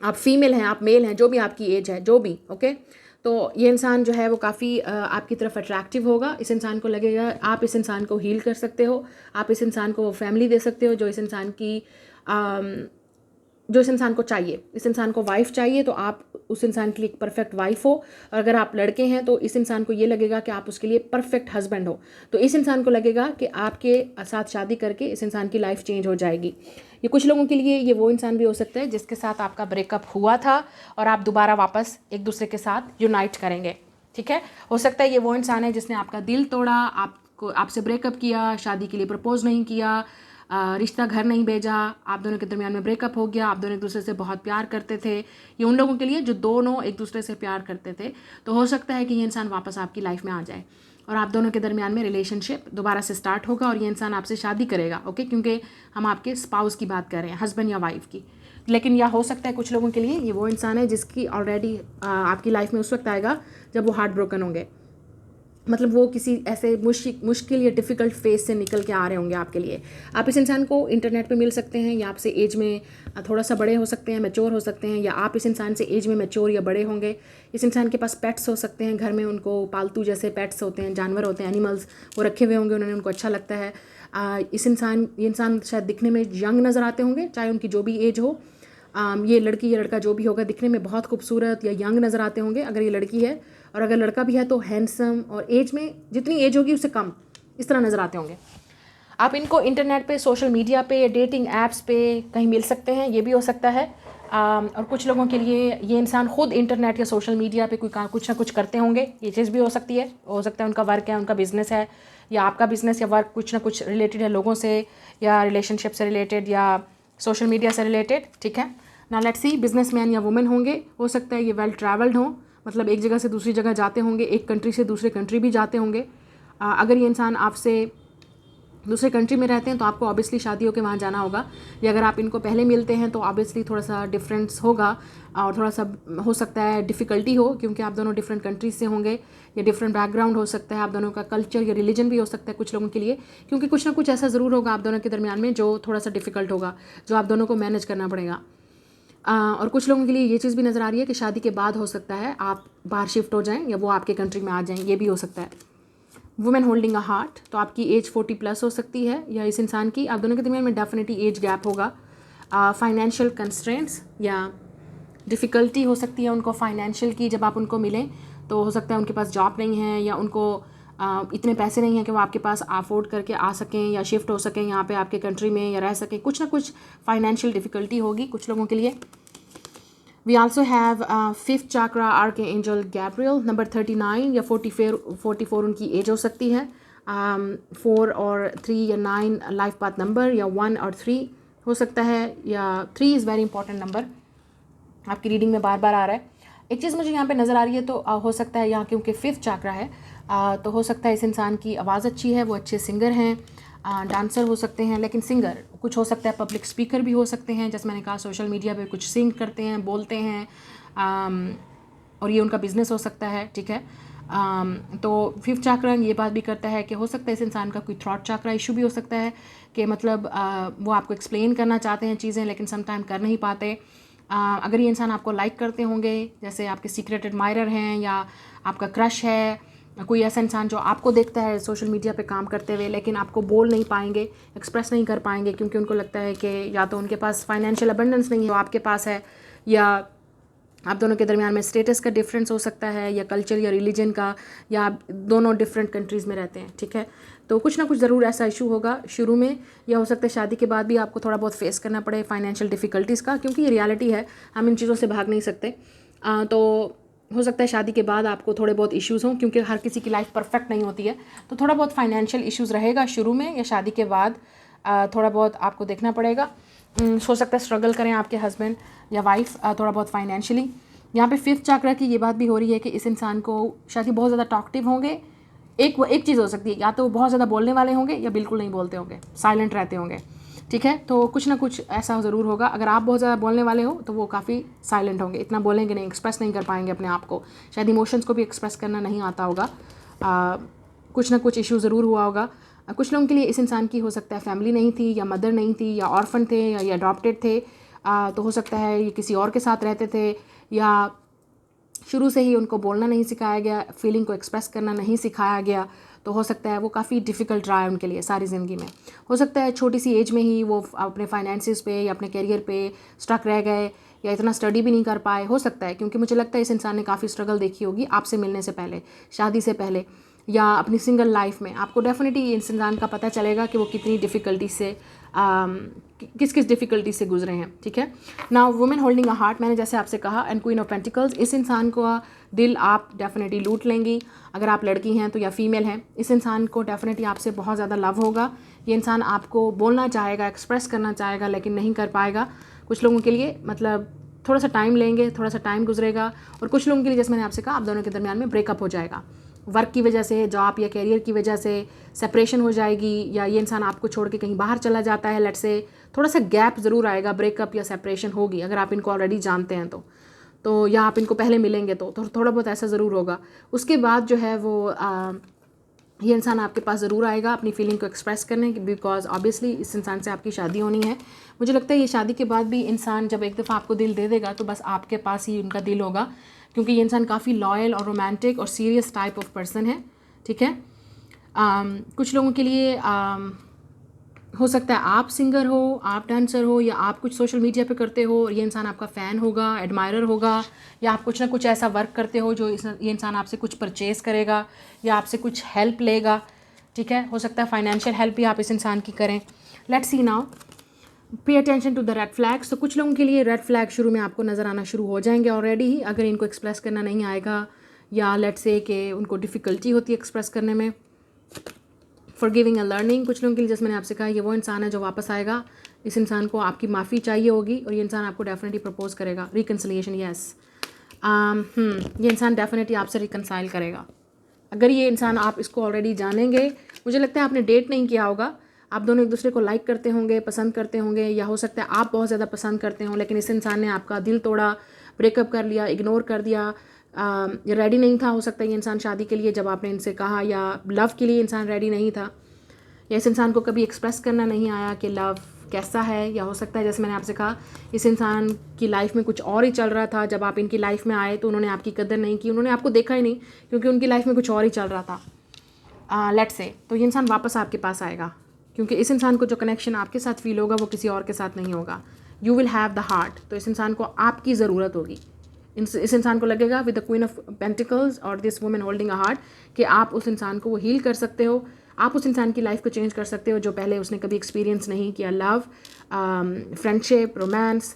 आप फीमेल हैं, आप मेल हैं, जो भी आपकी एज है, जो भी ओके, तो ये इंसान जो है वो काफ़ी आपकी तरफ अट्रैक्टिव होगा। इस इंसान को लगेगा आप इस इंसान को हील कर सकते हो, आप इस इंसान को फैमिली दे सकते हो जो इस इंसान की जो इस इंसान को चाहिए। इस इंसान को वाइफ चाहिए तो आप उस इंसान के लिए एक परफेक्ट वाइफ हो, और अगर आप लड़के हैं तो इस इंसान को ये लगेगा कि आप उसके लिए परफेक्ट हस्बैंड हो। तो इस इंसान को लगेगा कि आपके साथ शादी करके इस इंसान की लाइफ चेंज हो जाएगी। ये कुछ लोगों के लिए ये वो इंसान भी हो सकता है जिसके साथ आपका ब्रेकअप हुआ था और आप दोबारा वापस एक दूसरे के साथ यूनाइट करेंगे, ठीक है। हो सकता है ये वो इंसान है जिसने आपका दिल तोड़ा, आपसे ब्रेकअप किया, शादी के लिए प्रपोज नहीं किया, रिश्ता घर नहीं भेजा, आप दोनों के दरमियान में ब्रेकअप हो गया, आप दोनों एक दूसरे से बहुत प्यार करते थे। ये उन लोगों के लिए जो दोनों एक दूसरे से प्यार करते थे। तो हो सकता है कि ये इंसान वापस आपकी लाइफ में आ जाए और आप दोनों के दरमियान में रिलेशनशिप दोबारा से स्टार्ट होगा और ये इंसान आपसे शादी करेगा, ओके, क्योंकि हम आपके स्पाउस की बात कर रहे हैं, हस्बैंड या वाइफ की। लेकिन या हो सकता है कुछ लोगों के लिए ये वो इंसान है जिसकी ऑलरेडी आपकी लाइफ में उस वक्त आएगा जब वो हार्ट ब्रोकन होंगे, मतलब वो किसी ऐसे मुश्किल या डिफ़िकल्ट फेज से निकल के आ रहे होंगे आपके लिए। आप इस इंसान को इंटरनेट पे मिल सकते हैं, या आपसे एज में थोड़ा सा बड़े हो सकते हैं, मैच्योर हो सकते हैं, या आप इस इंसान से एज में मैच्योर या बड़े होंगे। इस इंसान के पास पेट्स हो सकते हैं, घर में उनको पालतू जैसे पेट्स होते हैं, जानवर होते हैं, एनिमल्स, वो रखे हुए होंगे, उन्होंने, उनको अच्छा लगता है। ये इंसान शायद दिखने में यंग नज़र आते होंगे, चाहे उनकी जो भी एज हो। ये लड़की या लड़का जो भी होगा दिखने में बहुत खूबसूरत या यंग नज़र आते होंगे अगर ये लड़की है, और अगर लड़का भी है तो हैंडसम, और एज में जितनी एज होगी उससे कम, इस तरह नज़र आते होंगे। आप इनको इंटरनेट पे, सोशल मीडिया पे, डेटिंग ऐप्स पे कहीं मिल सकते हैं, ये भी हो सकता है। और कुछ लोगों के लिए ये इंसान खुद इंटरनेट या सोशल मीडिया पे कुछ ना कुछ करते होंगे, ये चीज़ भी हो सकती है। हो सकता है उनका वर्क है, उनका बिज़नेस है, या आपका बिज़नेस या वर्क कुछ ना कुछ रिलेटेड है लोगों से, या रिलेशनशिप से रिलेटेड, या सोशल मीडिया से रिलेटेड, ठीक है ना। लेट्स सी, बिजनेसमैन या वुमेन होंगे, हो सकता है ये वेल ट्रैवल्ड हों, मतलब एक जगह से दूसरी जगह जाते होंगे, एक कंट्री से दूसरे कंट्री भी जाते होंगे। अगर ये इंसान आपसे दूसरे कंट्री में रहते हैं तो आपको ऑब्वियसली शादी होकर वहाँ जाना होगा, या अगर आप इनको पहले मिलते हैं तो ऑब्वियसली थोड़ा सा डिफरेंस होगा और थोड़ा सा हो सकता है डिफ़िकल्टी हो, क्योंकि आप दोनों डिफरेंट कंट्रीज से होंगे, या डिफरेंट बैकग्राउंड हो सकता है, आप दोनों का कल्चर या रिलीजन भी हो सकता है कुछ लोगों के लिए, क्योंकि कुछ ना कुछ ऐसा ज़रूर होगा आप दोनों के दरमियान में जो थोड़ा सा डिफ़िकल्ट होगा, जो आप दोनों को मैनेज करना पड़ेगा। और कुछ लोगों के लिए ये चीज़ भी नज़र आ रही है कि शादी के बाद हो सकता है आप बाहर शिफ्ट हो जाएं या वो आपके कंट्री में आ जाएं, ये भी हो सकता है। वुमेन होल्डिंग अ हार्ट, तो आपकी एज 40+ हो सकती है, या इस इंसान की, आप दोनों के दरमियान में डेफिनेटली एज गैप होगा। फाइनेंशियल कंस्ट्रेंट्स या डिफ़िकल्टी हो सकती है उनको फाइनेंशियल की, जब आप उनको मिलें तो हो सकता है उनके पास जॉब नहीं है, या उनको इतने पैसे नहीं हैं कि वो आपके पास अफोर्ड करके आ सकें या शिफ्ट हो सकें यहाँ पे आपके कंट्री में या रह सकें। कुछ ना कुछ फाइनेंशियल डिफ़िकल्टी होगी कुछ लोगों के लिए। We also have 5th chakra archangel Gabriel, number 39 या 44 उनकी एज हो सकती है। 4 और 3 या 9 लाइफ पाथ नंबर, या 1 और 3 हो सकता है, या 3 इज़ वेरी इंपॉर्टेंट नंबर, आपकी रीडिंग में बार बार आ रहा है। एक चीज़ मुझे यहाँ पे नज़र आ रही है, तो हो सकता है यहाँ क्योंकि 5th चक्रा है, तो हो सकता है इस इंसान की आवाज़ अच्छी है, वो अच्छे सिंगर हैं, डांसर हो सकते हैं, लेकिन सिंगर कुछ हो सकता है पब्लिक स्पीकर भी हो सकते हैं, जैसे मैंने कहा सोशल मीडिया पे कुछ सिंग करते हैं, बोलते हैं, और ये उनका बिज़नेस हो सकता है, ठीक है। तो 5th चक्रा ये बात भी करता है कि हो सकता है इस इंसान का कोई थ्रॉट चक्रा इशू भी हो सकता है, कि मतलब वो आपको एक्सप्लेन करना चाहते हैं चीज़ें लेकिन समटाइम कर नहीं पाते। अगर ये इंसान आपको लाइक करते होंगे, जैसे आपके सीक्रेट एडमायरर हैं या आपका क्रश है, कोई ऐसा इंसान जो आपको देखता है सोशल मीडिया पे काम करते हुए लेकिन आपको बोल नहीं पाएंगे, एक्सप्रेस नहीं कर पाएंगे, क्योंकि उनको लगता है कि या तो उनके पास फाइनेंशियल अबंडेंस नहीं है जो आपके पास है, या आप दोनों के दरमियान में स्टेटस का डिफरेंस हो सकता है, या कल्चर या रिलीजन का, या आप दोनों डिफरेंट कंट्रीज़ में रहते हैं, ठीक है। तो कुछ ना कुछ ज़रूर ऐसा इशू होगा शुरू में, या हो सकता है शादी के बाद भी आपको थोड़ा बहुत फेस करना पड़े फाइनेंशियल डिफ़िकल्टीज़ का, क्योंकि ये रियलिटी है, हम इन चीज़ों से भाग नहीं सकते। तो हो सकता है शादी के बाद आपको थोड़े बहुत इश्यूज़ हों, क्योंकि हर किसी की लाइफ परफेक्ट नहीं होती है। तो थोड़ा बहुत फाइनेंशियल इश्यूज़ रहेगा शुरू में या शादी के बाद, थोड़ा बहुत आपको देखना पड़ेगा। हो सकता है स्ट्रगल करें आपके हस्बैंड या वाइफ थोड़ा बहुत फाइनेंशियली। यहाँ पे 5th चक्र की ये बात भी हो रही है कि इस इंसान को शायद बहुत ज़्यादा टॉकटिव होंगे। एक चीज़ हो सकती है, या तो बहुत ज़्यादा बोलने वाले होंगे या बिल्कुल नहीं बोलते होंगे, साइलेंट रहते होंगे, ठीक है। तो कुछ ना कुछ ऐसा ज़रूर होगा। अगर आप बहुत ज़्यादा बोलने वाले हो तो वो काफ़ी साइलेंट होंगे, इतना बोलेंगे नहीं, एक्सप्रेस नहीं कर पाएंगे अपने आप को, शायद इमोशंस को भी एक्सप्रेस करना नहीं आता होगा। कुछ ना कुछ इशू ज़रूर हुआ होगा। कुछ लोगों के लिए इस इंसान की हो सकता है फैमिली नहीं थी, या मदर नहीं थी, या ऑर्फन थे, या अडॉप्टेड थे। तो हो सकता है ये किसी और के साथ रहते थे, या शुरू से ही उनको बोलना नहीं सिखाया गया, फीलिंग को एक्सप्रेस करना नहीं सिखाया गया। तो हो सकता है वो काफ़ी डिफ़िकल्ट रहा है उनके लिए सारी ज़िंदगी में। हो सकता है छोटी सी एज में ही वो अपने फाइनेंसिस पे या अपने करियर पे स्टक रह गए, या इतना स्टडी भी नहीं कर पाए, हो सकता है। क्योंकि मुझे लगता है इस इंसान ने काफ़ी स्ट्रगल देखी होगी आपसे मिलने से पहले, शादी से पहले, या अपनी सिंगल लाइफ में। आपको डेफिनेटली इस इंसान का पता चलेगा कि वो कितनी डिफ़िकल्टी से किस किस डिफ़िकल्टी से गुजरे हैं, ठीक है। Now women holding a heart, मैंने जैसे आपसे कहा, एंड क्वीन ऑफ पेंटिकल्स, इस इंसान को दिल आप डेफिनेटली लूट लेंगी। अगर आप लड़की हैं तो, या फीमेल हैं, इस इंसान को डेफिनेटली आपसे बहुत ज़्यादा लव होगा। ये इंसान आपको बोलना चाहेगा, एक्सप्रेस करना चाहेगा, लेकिन नहीं कर पाएगा। कुछ लोगों के लिए मतलब थोड़ा सा टाइम लेंगे, थोड़ा सा टाइम गुजरेगा। और कुछ लोगों के लिए, जैसे मैंने आपसे कहा, आप दोनों के दरमियान में ब्रेकअप हो जाएगा, वर्क की वजह से, जॉब या कैरियर की वजह से सेपरेशन हो जाएगी, या ये इंसान आपको छोड़ के कहीं बाहर चला जाता है, लेट्स से थोड़ा सा गैप ज़रूर आएगा, ब्रेकअप या सेपरेशन होगी अगर आप इनको ऑलरेडी जानते हैं तो या आप इनको पहले मिलेंगे तो थोड़ा बहुत ऐसा ज़रूर होगा। उसके बाद जो है वो ये इंसान आपके पास ज़रूर आएगा अपनी फीलिंग को एक्सप्रेस करने, बिकॉज ऑब्वियसली इस इंसान से आपकी शादी होनी है। मुझे लगता है ये शादी के बाद भी इंसान जब एक दफ़ा आपको दिल दे देगा तो बस आपके पास ही उनका दिल होगा, क्योंकि ये इंसान काफ़ी लॉयल और रोमांटिक और सीरियस टाइप ऑफ पर्सन है, ठीक है। कुछ लोगों के लिए हो सकता है आप सिंगर हो, आप डांसर हो, या आप कुछ सोशल मीडिया पे करते हो और ये इंसान आपका फ़ैन होगा, एडमायरर होगा, या आप कुछ ना कुछ ऐसा वर्क करते हो जो ये इंसान आपसे कुछ परचेज़ करेगा या आपसे कुछ हेल्प लेगा, ठीक है। हो सकता है फाइनेंशियल हेल्प भी आप इस इंसान की करें। Let's see now, pay attention to the red flags. तो कुछ लोगों के लिए रेड फ्लैग शुरू में आपको नज़र आना शुरू हो जाएंगे ऑलरेडी ही, अगर इनको एक्सप्रेस करना नहीं आएगा, या लेट्स से कि उनको डिफ़िकल्टी होती है एक्सप्रेस करने में। फॉरगिविंग एंड लर्निंग, कुछ लोगों के लिए, जैसे मैंने आपसे कहा, ये वो इंसान है जो वापस आएगा। इस इंसान को आपकी माफ़ी चाहिए होगी और ये इंसान आपको डेफिनेटली प्रपोज करेगा। रिकन्सिलिएशन, यस, ये इंसान डेफिनेटली आपसे रिकनसाइल करेगा। अगर ये इंसान, आप इसको ऑलरेडी जानेंगे, मुझे लगता है आपने डेट नहीं किया होगा, आप दोनों एक दूसरे को लाइक करते होंगे, पसंद करते होंगे, या हो सकता है आप बहुत ज़्यादा पसंद करते हो, लेकिन इस इंसान ने आपका दिल तोड़ा, ब्रेकअप कर लिया, इग्नोर कर दिया, रेडी नहीं था। हो सकता है ये इंसान शादी के लिए जब आपने इनसे कहा, या लव के लिए इंसान रेडी नहीं था, या इस इंसान को कभी एक्सप्रेस करना नहीं आया कि लव कैसा है। या हो सकता है, जैसे मैंने आपसे कहा, इस इंसान की लाइफ में कुछ और ही चल रहा था, जब आप इनकी लाइफ में आए तो उन्होंने आपकी कदर नहीं की, उन्होंने आपको देखा ही नहीं, क्योंकि उनकी लाइफ में कुछ और ही चल रहा था। लेट्स से तो ये इंसान वापस आपके पास आएगा, क्योंकि इस इंसान को जो कनेक्शन आपके साथ फील होगा वो किसी और के साथ नहीं होगा। You will have the heart, तो इस इंसान को आपकी ज़रूरत होगी। इस इंसान को लगेगा with the queen of pentacles और this woman holding a heart कि आप उस इंसान को वो हील कर सकते हो, आप उस इंसान की लाइफ को चेंज कर सकते हो जो पहले उसने कभी एक्सपीरियंस नहीं किया। Love, friendship, romance.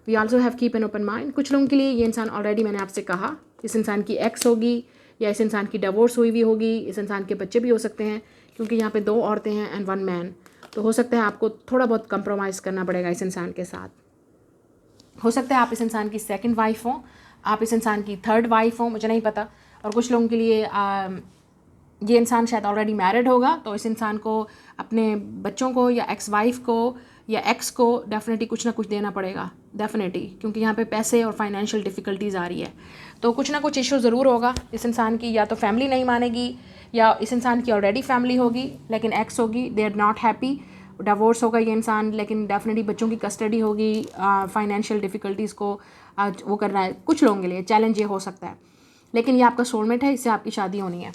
We also have keep an open mind. कुछ लोगों के लिए ये इंसान ऑलरेडी, मैंने आपसे कहा, इस इंसान की एक्स होगी, या इस इंसान की डिवोर्स हुई भी होगी, इस इंसान के बच्चे भी हो सकते हैं, क्योंकि यहाँ पे 2 औरतें हैं एंड 1 मैन। तो हो सकता है आपको थोड़ा बहुत कंप्रोमाइज़ करना पड़ेगा इस इंसान के साथ। हो सकता है आप इस इंसान की 2nd वाइफ हो, आप इस इंसान की 3rd वाइफ हो, मुझे नहीं पता। और कुछ लोगों के लिए ये इंसान शायद ऑलरेडी मैरिड होगा, तो इस इंसान को अपने बच्चों को या एक्स वाइफ को या एक्स को डेफिनेटली कुछ ना कुछ देना पड़ेगा, डेफिनेटली, क्योंकि यहाँ पे पैसे और फाइनेंशियल डिफ़िकल्टीज़ आ रही है। तो कुछ ना कुछ इशू ज़रूर होगा इस इंसान की, या तो फैमिली नहीं मानेगी, या इस इंसान की ऑलरेडी फैमिली होगी लेकिन एक्स होगी, they are not happy, divorce होगा ये इंसान, लेकिन डेफिनेटली बच्चों की कस्टडी होगी, फाइनेंशियल डिफ़िकल्टीज़ को वो करना है। कुछ लोगों के लिए चैलेंज ये हो सकता है, लेकिन ये आपका सोलमेट है, इससे आपकी शादी होनी है।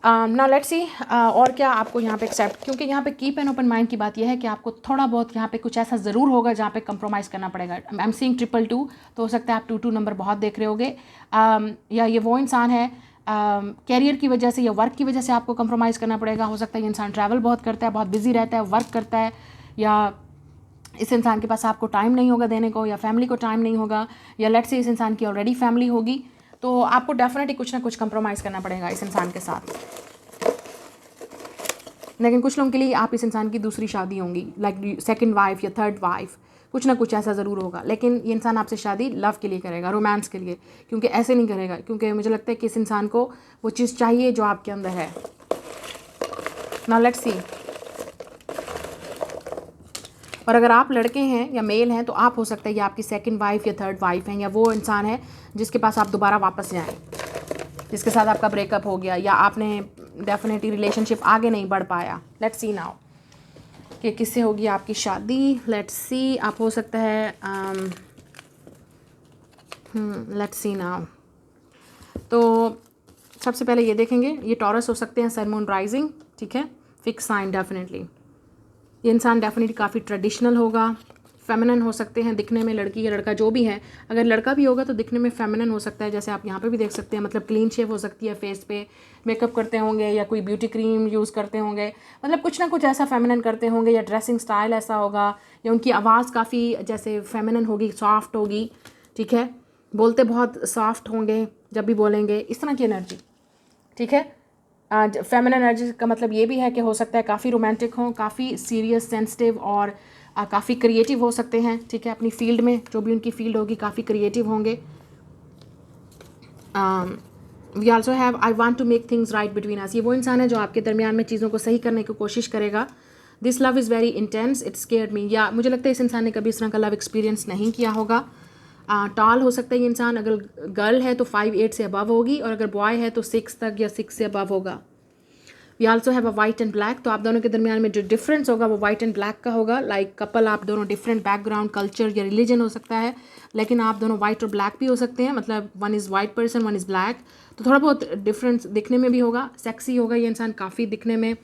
ना लेट्स सी और क्या आपको यहाँ पे एक्सेप्ट, क्योंकि यहाँ पे कीप एन ओपन माइंड की बात यह है कि आपको थोड़ा बहुत यहाँ पे कुछ ऐसा ज़रूर होगा जहाँ पे कंप्रोमाइज़ करना पड़ेगा। आई एम सीइंग 222, तो हो सकता है आप 22 नंबर बहुत देख रहे होगे, या ये वो इंसान है कैरियर की वजह से या वर्क की वजह से आपको कंप्रोमाइज़ करना पड़ेगा। हो सकता है ये इंसान ट्रैवल बहुत करता है, बहुत बिजी रहता है, वर्क करता है, या इस इंसान के पास आपको टाइम नहीं होगा देने को, या फैमिली को टाइम नहीं होगा, या लेट्स से इस इंसान की ऑलरेडी फैमिली होगी, तो आपको डेफिनेटली कुछ ना कुछ कंप्रोमाइज़ करना पड़ेगा इस इंसान के साथ। लेकिन कुछ लोगों के लिए आप इस इंसान की दूसरी शादी होंगी, लाइक सेकंड वाइफ या थर्ड वाइफ, कुछ ना कुछ ऐसा ज़रूर होगा। लेकिन ये इंसान आपसे शादी लव के लिए करेगा, रोमांस के लिए, क्योंकि ऐसे नहीं करेगा, क्योंकि मुझे लगता है कि इस इंसान को वो चीज़ चाहिए जो आपके अंदर है। नाउ लेट्स सी, और अगर आप लड़के हैं या मेल हैं तो आप हो सकता है ये आपकी सेकंड वाइफ या थर्ड वाइफ हैं, या वो इंसान है जिसके पास आप दोबारा वापस जाएं, जिसके साथ आपका ब्रेकअप हो गया, या आपने डेफिनेटली रिलेशनशिप आगे नहीं बढ़ पाया। लेट्स सी नाउ कि किससे होगी आपकी शादी। लेट्स सी, आप हो सकता है लेट्स सी नाउ, तो सबसे पहले ये देखेंगे, ये टॉरस हो सकते हैं, सन मून राइजिंग, ठीक है, फिक्स साइन डेफिनेटली। ये इंसान डेफिनेटली काफ़ी ट्रेडिशनल होगा, फेमिनन हो सकते हैं दिखने में, लड़की या लड़का जो भी है। अगर लड़का भी होगा तो दिखने में फेमिनन हो सकता है, जैसे आप यहाँ पे भी देख सकते हैं, मतलब क्लीन शेव हो सकती है, फेस पे मेकअप करते होंगे या कोई ब्यूटी क्रीम यूज़ करते होंगे, मतलब कुछ ना कुछ ऐसा फेमिनन करते होंगे, या ड्रेसिंग स्टाइल ऐसा होगा, या उनकी आवाज़ काफ़ी जैसे फेमिनन होगी, सॉफ्ट होगी, ठीक है, बोलते बहुत सॉफ्ट होंगे जब भी बोलेंगे, इस तरह की एनर्जी, ठीक है। फेमिनिन एनर्जी का मतलब ये भी है कि हो सकता है काफ़ी रोमांटिक हों, काफ़ी सीरियस, सेंसिटिव और काफ़ी क्रिएटिव हो सकते हैं, ठीक है, अपनी फील्ड में जो भी उनकी फील्ड होगी काफ़ी क्रिएटिव होंगे। We also have I want to make things right between us, ये वो इंसान है जो आपके दरमियान में चीज़ों को सही करने की कोशिश करेगा। This love is very intense, it scared me, या मुझे लगता है इस इंसान ने कभी इस तरह का लव एक्सपीरियंस नहीं किया होगा। टॉल हो सकता है ये इंसान, अगर गर्ल है तो 5'8" से अबव होगी, और अगर बॉय है तो 6 तक या 6 से अबव होगा। We also have a white and black, तो आप दोनों के दरमियान में जो डिफरेंस होगा वो वाइट एंड ब्लैक का होगा। लाइक कपल आप दोनों डिफरेंट बैकग्राउंड, कल्चर या रिलीजन हो सकता है, लेकिन आप दोनों वाइट और ब्लैक भी हो सकते हैं, मतलब one is white person, one is black, तो थोड़ा बहुत डिफरेंस दिखने में भी होगा। सेक्सी होगा ये इंसान काफ़ी दिखने में,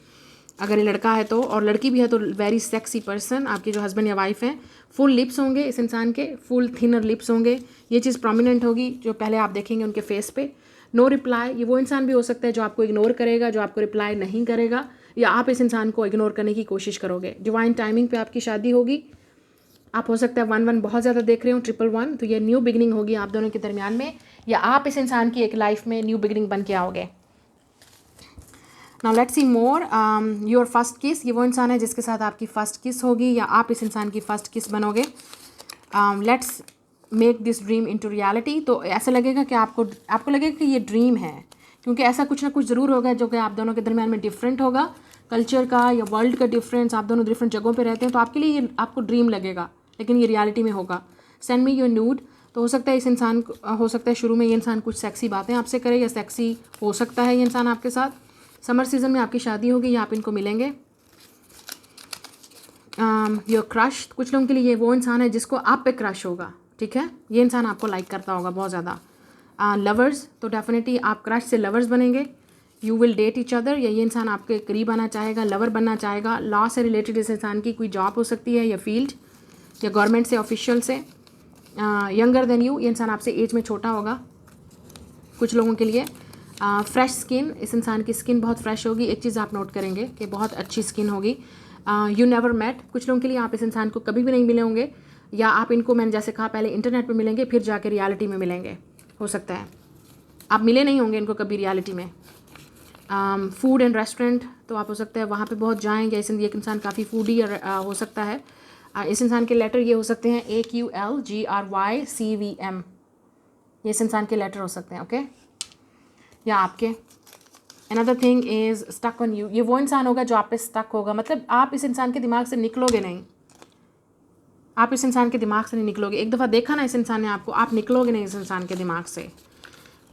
अगर ये लड़का है तो, और लड़की भी है तो वेरी सेक्सी पर्सन, आपके जो हस्बैंड या वाइफ हैं। फुल लिप्स होंगे इस इंसान के, फुल थिनर लिप्स होंगे, ये चीज़ प्रोमिनेंट होगी जो पहले आप देखेंगे उनके फेस पे। नो रिप्लाई, ये वो इंसान भी हो सकता है जो आपको इग्नोर करेगा, जो आपको रिप्लाई नहीं करेगा, या आप इस इंसान को इग्नोर करने की कोशिश करोगे। डिवाइन टाइमिंग पे आपकी शादी होगी। आप हो सकता है 1-1 बहुत ज़्यादा देख रहे हो, 1-1, तो ये न्यू बिगनिंग होगी आप दोनों के दरमियान में, या आप इस इंसान की एक लाइफ में न्यू बिगनिंग बन के आओगे। Now let's see more, your first किस, ये वो इंसान है जिसके साथ आपकी फ़र्स्ट किस होगी, या आप इस इंसान की फ़र्स्ट किस बनोगे। Let's make this dream into reality, तो ऐसा लगेगा कि आपको लगेगा कि ये ड्रीम है, क्योंकि ऐसा कुछ ना कुछ ज़रूर होगा जो कि आप दोनों के दरमियान में डिफरेंट होगा, कल्चर का या वर्ल्ड का डिफरेंस, आप दोनों डिफरेंट जगहों पे रहते हैं, तो आपके लिए ये आपको ड्रीम लगेगा, लेकिन ये रियलिटी में होगा। सेंड मी योर न्यूड, तो हो सकता है इस इंसान हो सकता है शुरू में ये इंसान कुछ सेक्सी बातें आपसे करे, या सेक्सी हो सकता है ये इंसान आपके साथ। समर सीजन में आपकी शादी होगी या आप इनको मिलेंगे। योर क्रश, कुछ लोगों के लिए ये वो इंसान है जिसको आप पे क्रश होगा, ठीक है, ये इंसान आपको लाइक करता होगा बहुत ज़्यादा। लवर्स, तो डेफिनेटली आप क्रश से लवर्स बनेंगे। You will date each other, या ये इंसान आपके करीब आना चाहेगा, लवर बनना चाहेगा। लॉ से रिलेटेड इस इंसान की कोई जॉब हो सकती है, या फील्ड, या गवर्नमेंट से, ऑफिशियल से। यंगर देन यू, ये इंसान आपसे एज में छोटा होगा कुछ लोगों के लिए। फ्रेश स्किन, इस इंसान की स्किन बहुत फ्रेश होगी। एक चीज़ आप नोट करेंगे कि बहुत अच्छी स्किन होगी। यू नेवर मेट, कुछ लोगों के लिए आप इस इंसान को कभी भी नहीं मिले होंगे, या आप इनको, मैंने जैसे कहा पहले, इंटरनेट पे मिलेंगे फिर जाके रियलिटी में मिलेंगे, हो सकता है आप मिले नहीं होंगे इनको कभी रियलिटी में। फूड एंड रेस्टोरेंट, तो आप हो सकता है वहाँ पे बहुत जाएंगे। ये इंसान काफ़ी फूडी हो सकता है। इस इंसान के लेटर ये हो सकते हैं AQLGRYCVM, ये इस इंसान के लेटर हो सकते हैं, ओके, या आपके। Another thing is stuck on you, ये वो इंसान होगा जो आप पे स्टक होगा, मतलब आप इस इंसान के दिमाग से निकलोगे नहीं, आप इस इंसान के दिमाग से नहीं निकलोगे। एक दफ़ा देखा ना इस इंसान ने आपको, आप निकलोगे नहीं इस इंसान के दिमाग से।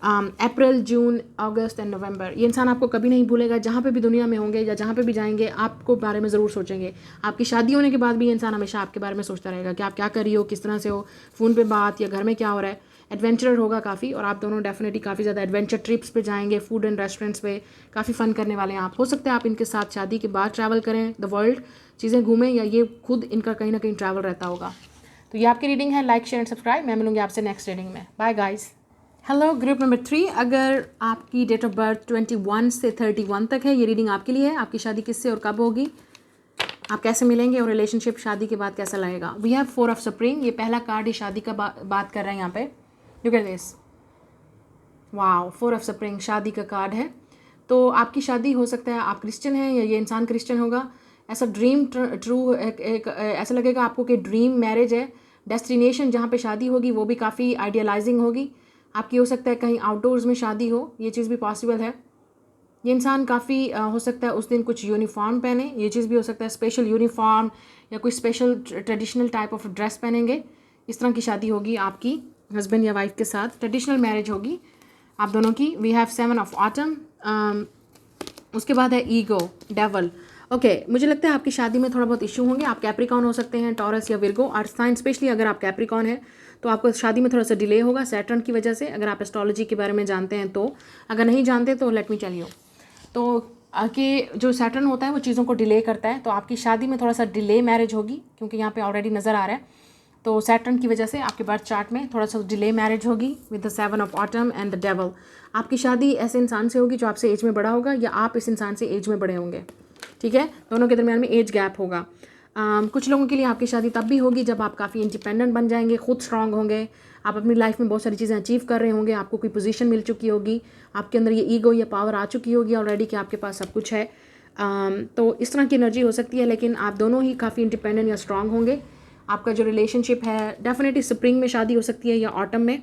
अप्रैल, जून, अगस्त एंड नवंबर। ये इंसान आपको कभी नहीं भूलेगा, जहाँ पे भी दुनिया में होंगे या जहाँ पे भी जाएंगे आपको बारे में ज़रूर सोचेंगे। आपकी शादी होने के बाद भी ये इंसान हमेशा आपके बारे में सोचता रहेगा कि आप क्या कर रही हो, किस तरह से हो, फ़ोन पे बात या घर में क्या हो रहा है। एडवेंचरर होगा काफ़ी, और आप दोनों डेफिनेटली काफ़ी ज़्यादा एडवेंचर ट्रिप्स पे जाएंगे, फूड एंड रेस्टोरेंट्स पे काफ़ी फ़न करने वाले हैं आप। हो सकता है आप इनके साथ शादी के बाद ट्रैवल करें, द वर्ल्ड चीज़ें घूमें, या ये खुद इनका कहीं ना कहीं ट्रैवल रहता होगा। तो ये आपकी रीडिंग है। Like, share and subscribe. मैं मिलूंगी आपसे नेक्स्ट रीडिंग में। Bye guys. Hello group number 3, अगर आपकी डेट ऑफ बर्थ 21 से 31 तक है, ये रीडिंग आपके लिए है। आपकी शादी किससे और कब होगी, आप कैसे मिलेंगे, और रिलेशनशिप शादी के बाद कैसा लगेगा। We have 4 of spring. ये पहला कार्ड ही शादी का बात कर रहे हैं यहाँ पे। Look at this, wow, 4 of spring शादी का कार्ड है। तो आपकी शादी हो सकता है आप क्रिश्चियन हैं या ये इंसान क्रिश्चियन होगा। ऐसा ड्रीम ट्रू एक ऐसा लगेगा आपको कि ड्रीम मैरिज है। डेस्टिनेशन जहाँ पे शादी होगी वो भी काफ़ी आइडियलाइजिंग होगी आपकी। हो सकता है कहीं आउटडोर्स में शादी हो, ये चीज़ भी पॉसिबल है। ये इंसान काफ़ी हो सकता है उस दिन कुछ यूनिफॉर्म पहने, ये चीज़ भी हो सकता है, स्पेशल यूनिफॉर्म या कोई special traditional type of dress पहनेंगे। इस तरह की शादी होगी आपकी हस्बैंड या वाइफ के साथ, ट्रेडिशनल मैरिज होगी आप दोनों की। We have 7 of autumn. उसके बाद है ईगो, डेवल। ओके, मुझे लगता है आपकी शादी में थोड़ा बहुत इशू होंगे। आप कैप्रिकॉन हो सकते हैं, टॉरस या विर्गो, अर्थ साइन। स्पेशली अगर आप कैप्रिकॉन है तो आपको शादी में थोड़ा सा डिले होगा सैटर्न की वजह से। अगर आप एस्ट्रोलॉजी के बारे में जानते हैं तो, अगर नहीं जानते तो लेट मी टेल यू। तो कि जो सैटर्न होता है वो चीज़ों को डिले करता है, तो आपकी शादी में थोड़ा सा डिले मैरिज होगी, क्योंकि यहाँ पे ऑलरेडी नज़र आ रहा है। तो सैटर्न की वजह से आपके बर्थ चार्ट में थोड़ा सा डिले मैरिज होगी with the 7 of autumn and the devil. आपकी शादी ऐसे इंसान से होगी जो आपसे एज में बड़ा होगा, या आप इस इंसान से एज में बड़े होंगे। ठीक है, दोनों के दरमियान में एज गैप होगा। कुछ लोगों के लिए आपकी शादी तब भी होगी जब आप काफ़ी इंडिपेंडेंट बन जाएंगे, खुद स्ट्रांग होंगे, आप अपनी लाइफ में बहुत सारी चीज़ें अचीव कर रहे होंगे, आपको कोई पोजीशन मिल चुकी होगी, आपके अंदर ये ईगो या पावर आ चुकी होगी ऑलरेडी कि आपके पास सब कुछ है। तो इस तरह की एनर्जी हो सकती है, लेकिन आप दोनों ही काफ़ी इंडिपेंडेंट या स्ट्रांग होंगे। आपका जो रिलेशनशिप है डेफिनेटली स्प्रिंग में शादी हो सकती है या ऑटम में,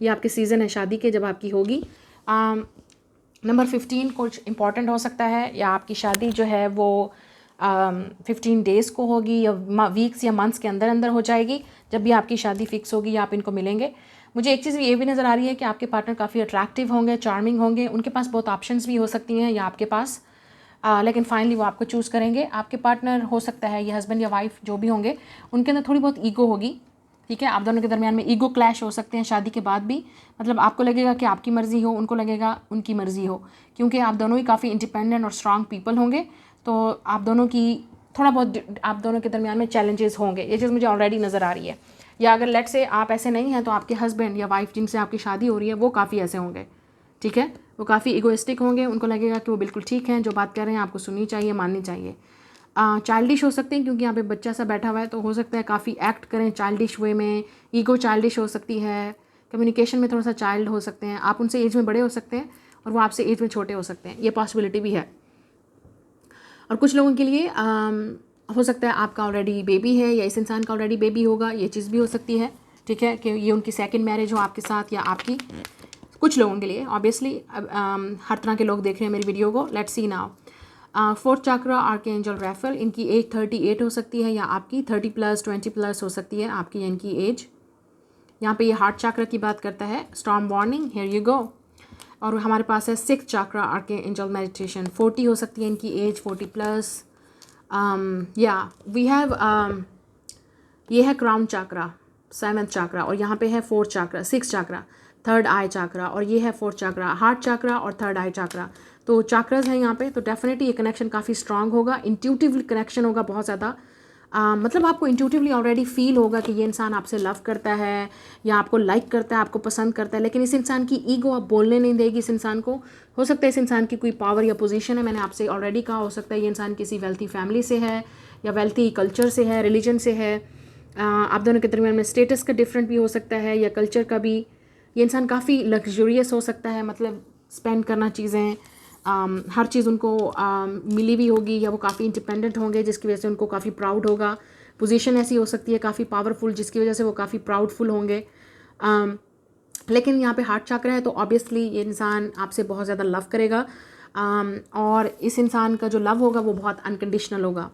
ये आपके सीज़न है शादी के जब आपकी होगी। नंबर 15 कुछ इंपॉर्टेंट हो सकता है, या आपकी शादी जो है वो 15 डेज़ को होगी या वीक्स या मंथ्स के अंदर अंदर हो जाएगी। जब भी आपकी शादी फिक्स होगी या आप इनको मिलेंगे। मुझे एक चीज़ ये भी नज़र आ रही है कि आपके पार्टनर काफ़ी अट्रैक्टिव होंगे, चार्मिंग होंगे, उनके पास बहुत ऑप्शंस भी हो सकती हैं या आपके पास, लेकिन फाइनली वो आपको चूज़ करेंगे। आपके पार्टनर हो सकता है ये हस्बैंड या वाइफ जो भी होंगे, उनके अंदर थोड़ी बहुत ईगो होगी। ठीक है, आप दोनों के दरमियान में ईगो क्लैश हो सकते हैं शादी के बाद भी। मतलब आपको लगेगा कि आपकी मर्ज़ी हो, उनको लगेगा उनकी मर्ज़ी हो, क्योंकि आप दोनों ही काफ़ी इंडिपेंडेंट और स्ट्रांग पीपल होंगे। तो आप दोनों की थोड़ा बहुत आप दोनों के दरमियान में चैलेंजेस होंगे, ये चीज़ मुझे ऑलरेडी नज़र आ रही है। या अगर लेट से आप ऐसे नहीं हैं तो आपके हस्बैंड या वाइफ जिनसे आपकी शादी हो रही है वो काफ़ी ऐसे होंगे। ठीक है, वो काफ़ी इगोइस्टिक होंगे, उनको लगेगा कि वो बिल्कुल ठीक हैं, जो बात कर रहे हैं आपको सुननी चाहिए, माननी चाहिए। चाइल्डिश हो सकते हैं, क्योंकि यहाँ पे बच्चा सा बैठा हुआ है, तो हो सकता है काफ़ी एक्ट करें चाइल्डिश वे में। ईगो चाइल्डिश हो सकती है, कम्युनिकेशन में थोड़ा सा चाइल्ड हो सकते हैं, आप उनसे एज में बड़े हो सकते हैं और वो आपसे एज में छोटे हो सकते हैं, ये पॉसिबिलिटी भी है। और कुछ लोगों के लिए हो सकता है आपका ऑलरेडी बेबी है या इस इंसान का ऑलरेडी बेबी होगा, ये चीज़ भी हो सकती है। ठीक है, कि ये उनकी सेकंड मैरिज हो आपके साथ या आपकी। कुछ लोगों के लिए ऑब्वियसली हर तरह के लोग देख रहे हैं मेरी वीडियो को। Let's see now. 4th chakra archangel raffle, इनकी एज 38 हो सकती है या आपकी 30+, 20+ हो सकती है आपकी या इनकी एज। यहाँ पे ये हार्ट चक्रा की बात करता है। Storm warning, here you go. और हमारे पास है 6th चक्रा आर्कएंजल मेडिटेशन, 40 हो सकती है इनकी एज, 40+। या वी हैव ये है क्राउन चक्रा, 7th चक्रा, और यहाँ पे है 4th चक्रा, 6th चक्रा, 3rd आई चक्रा, और ये है 4th चक्रा, हार्ट चक्रा और 3rd आई चक्रा। तो चक्रास हैं यहाँ पे, तो डेफिनेटली ये कनेक्शन काफ़ी स्ट्रांग होगा, इंट्यूटिव कनेक्शन होगा बहुत ज़्यादा। मतलब आपको इंट्यूटिवली ऑलरेडी फील होगा कि ये इंसान आपसे लव करता है या आपको लाइक करता है, आपको पसंद करता है, लेकिन इस इंसान की ईगो आप बोलने नहीं देगी इस इंसान को। हो सकता है इस इंसान की कोई पावर या पोजीशन है, मैंने आपसे ऑलरेडी कहा, हो सकता है ये इंसान किसी वेल्थी फैमिली से है या वेल्थी कल्चर से है, रिलीजन से है। आप दोनों के दरमियान में स्टेटस का डिफरेंट भी हो सकता है या कल्चर का भी। ये इंसान काफ़ी लग्जूरियस हो सकता है, मतलब स्पेंड करना चीज़ें, हर चीज़ उनको मिली भी होगी, या वो काफ़ी इंडिपेंडेंट होंगे जिसकी वजह से उनको काफ़ी प्राउड होगा। पोजीशन ऐसी हो सकती है काफ़ी पावरफुल जिसकी वजह से वो काफ़ी प्राउडफुल होंगे। लेकिन यहाँ पे हार्ट चक्र है, तो ऑब्वियसली ये इंसान आपसे बहुत ज़्यादा लव करेगा, और इस इंसान का जो लव होगा वो बहुत अनकंडीशनल होगा।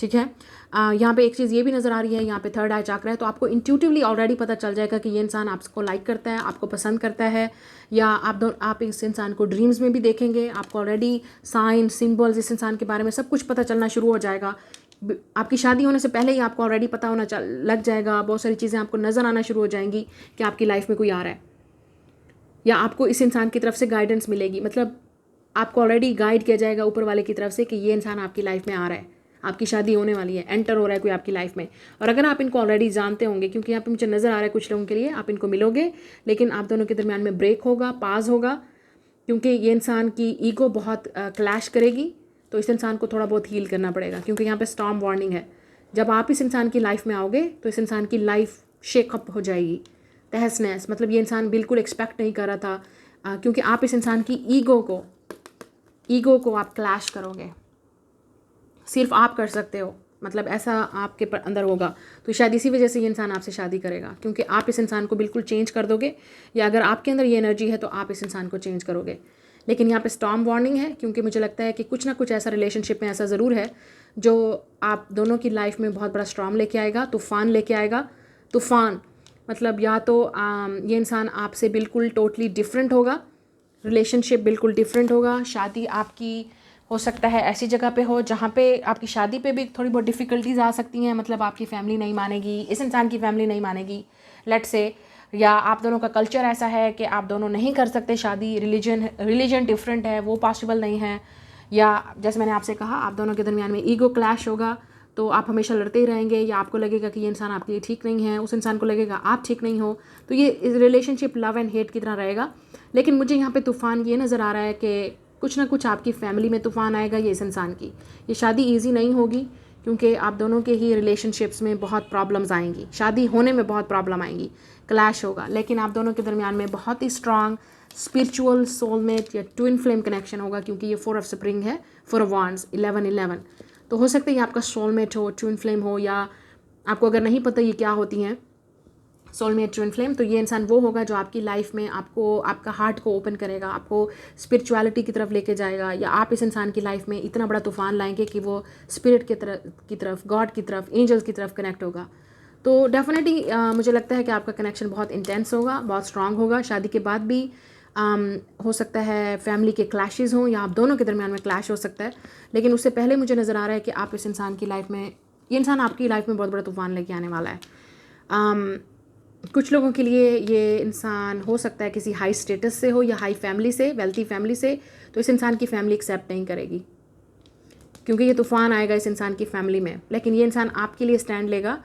ठीक है। यहाँ पे एक चीज़ ये भी नज़र आ रही है, यहाँ पे थर्ड आई चक्र है, तो आपको इंट्यूटिवली ऑलरेडी पता चल जाएगा कि ये इंसान आपको लाइक करता है, आपको पसंद करता है, या आप इस इंसान को ड्रीम्स में भी देखेंगे। आपको ऑलरेडी साइन सिंबल्स इस इंसान के बारे में सब कुछ पता चलना शुरू हो जाएगा। आपकी शादी होने से पहले ही आपको ऑलरेडी पता होना लग जाएगा। बहुत सारी चीज़ें आपको नज़र आना शुरू हो जाएंगी कि आपकी लाइफ में कोई आ रहा है, या आपको इस इंसान की तरफ से गाइडेंस मिलेगी। मतलब आपको ऑलरेडी गाइड किया जाएगा ऊपर वाले की तरफ से कि ये इंसान आपकी लाइफ में आ रहा है, आपकी शादी होने वाली है, एंटर हो रहा है कोई आपकी लाइफ में। और अगर आप इनको ऑलरेडी जानते होंगे, क्योंकि यहाँ पे मुझे नज़र आ रहा है कुछ लोगों के लिए आप इनको मिलोगे, लेकिन आप दोनों के दरमियान में ब्रेक होगा, पाज होगा, क्योंकि ये इंसान की ईगो बहुत क्लैश करेगी। तो इस इंसान को थोड़ा बहुत हील करना पड़ेगा, क्योंकि यहाँ पे स्टॉर्म वार्निंग है। जब आप इस इंसान की लाइफ में आओगे तो इस इंसान की लाइफ शेकअप हो जाएगी, तहस नहस। मतलब ये इंसान बिल्कुल एक्सपेक्ट नहीं कर रहा था, क्योंकि आप इस इंसान की ईगो को आप क्लैश करोगे। सिर्फ आप कर सकते हो, मतलब ऐसा आपके अंदर होगा। तो शायद इसी वजह से ये इंसान आपसे शादी करेगा, क्योंकि आप इस इंसान को बिल्कुल चेंज कर दोगे, या अगर आपके अंदर ये एनर्जी है तो आप इस इंसान को चेंज करोगे। लेकिन यहाँ पे स्टॉर्म वार्निंग है, क्योंकि मुझे लगता है कि कुछ ना कुछ ऐसा रिलेशनशिप में ऐसा ज़रूर है जो आप दोनों की लाइफ में बहुत बड़ा स्टॉर्म लेके आएगा, तूफ़ान लेके आएगा। तूफ़ान मतलब या तो ये इंसान आपसे बिल्कुल टोटली डिफरेंट होगा, रिलेशनशिप बिल्कुल डिफरेंट होगा। शादी आपकी हो सकता है ऐसी जगह पे हो जहाँ पे आपकी शादी पे भी थोड़ी बहुत डिफ़िकल्टीज आ सकती हैं। मतलब आपकी फैमिली नहीं मानेगी, इस इंसान की फैमिली नहीं मानेगी, लेट्स से, या आप दोनों का कल्चर ऐसा है कि आप दोनों नहीं कर सकते शादी, रिलीजन डिफरेंट है, वो पॉसिबल नहीं है, या जैसे मैंने आपसे कहा आप दोनों के दरमियान में ईगो क्लैश होगा, तो आप हमेशा लड़ते ही रहेंगे, या आपको लगेगा कि ये इंसान आपके लिए ठीक नहीं है, उस इंसान को लगेगा आप ठीक नहीं हो। तो ये रिलेशनशिप लव एंड हेट की तरह रहेगा। लेकिन मुझे यहाँ पे तूफ़ान ये नज़र आ रहा है कि कुछ ना कुछ आपकी फैमिली में तूफ़ान आएगा ये इस इंसान की। ये शादी ईजी नहीं होगी, क्योंकि आप दोनों के ही रिलेशनशिप्स में बहुत प्रॉब्लम्स आएंगी, शादी होने में बहुत प्रॉब्लम आएंगी, क्लैश होगा। लेकिन आप दोनों के दरमियान में बहुत ही स्ट्रॉन्ग स्पिरिचुअल सोलमेट या ट्विन फ्लेम कनेक्शन होगा, क्योंकि ये 4 ऑफ स्प्रिंग है, 4 ऑफ वांड्स, 11-11। तो हो सकता है ये आपका सोलमेट हो, ट्विन फ्लेम हो, या आपको अगर नहीं पता ये क्या होती हैं सोलमेट ट्विन फ्लेम, तो ये इंसान वो होगा जो आपकी लाइफ में आपको आपका हार्ट को ओपन करेगा, आपको स्पिरिचुअलिटी की तरफ लेके जाएगा, या आप इस इंसान की लाइफ में इतना बड़ा तूफान लाएंगे कि वो स्पिरिट की तरफ गॉड की तरफ, एंजल्स की तरफ कनेक्ट होगा। तो डेफिनेटली मुझे लगता है कि आपका कनेक्शन बहुत इंटेंस होगा, बहुत स्ट्रांग होगा। शादी के बाद भी हो सकता है फैमिली के क्लैशेस हों, या आप दोनों के दरमियान में क्लैश हो सकता है। लेकिन उससे पहले मुझे नज़र आ रहा है कि आप इस इंसान की लाइफ में, ये इंसान आपकी लाइफ में बहुत बड़ा तूफान लेके आने वाला है। कुछ लोगों के लिए ये इंसान हो सकता है किसी हाई स्टेटस से हो, या हाई फैमिली से, वेल्थी फैमिली से। तो इस इंसान की फैमिली एक्सेप्ट नहीं करेगी, क्योंकि ये तूफ़ान आएगा इस इंसान की फैमिली में। लेकिन ये इंसान आपके लिए स्टैंड लेगा,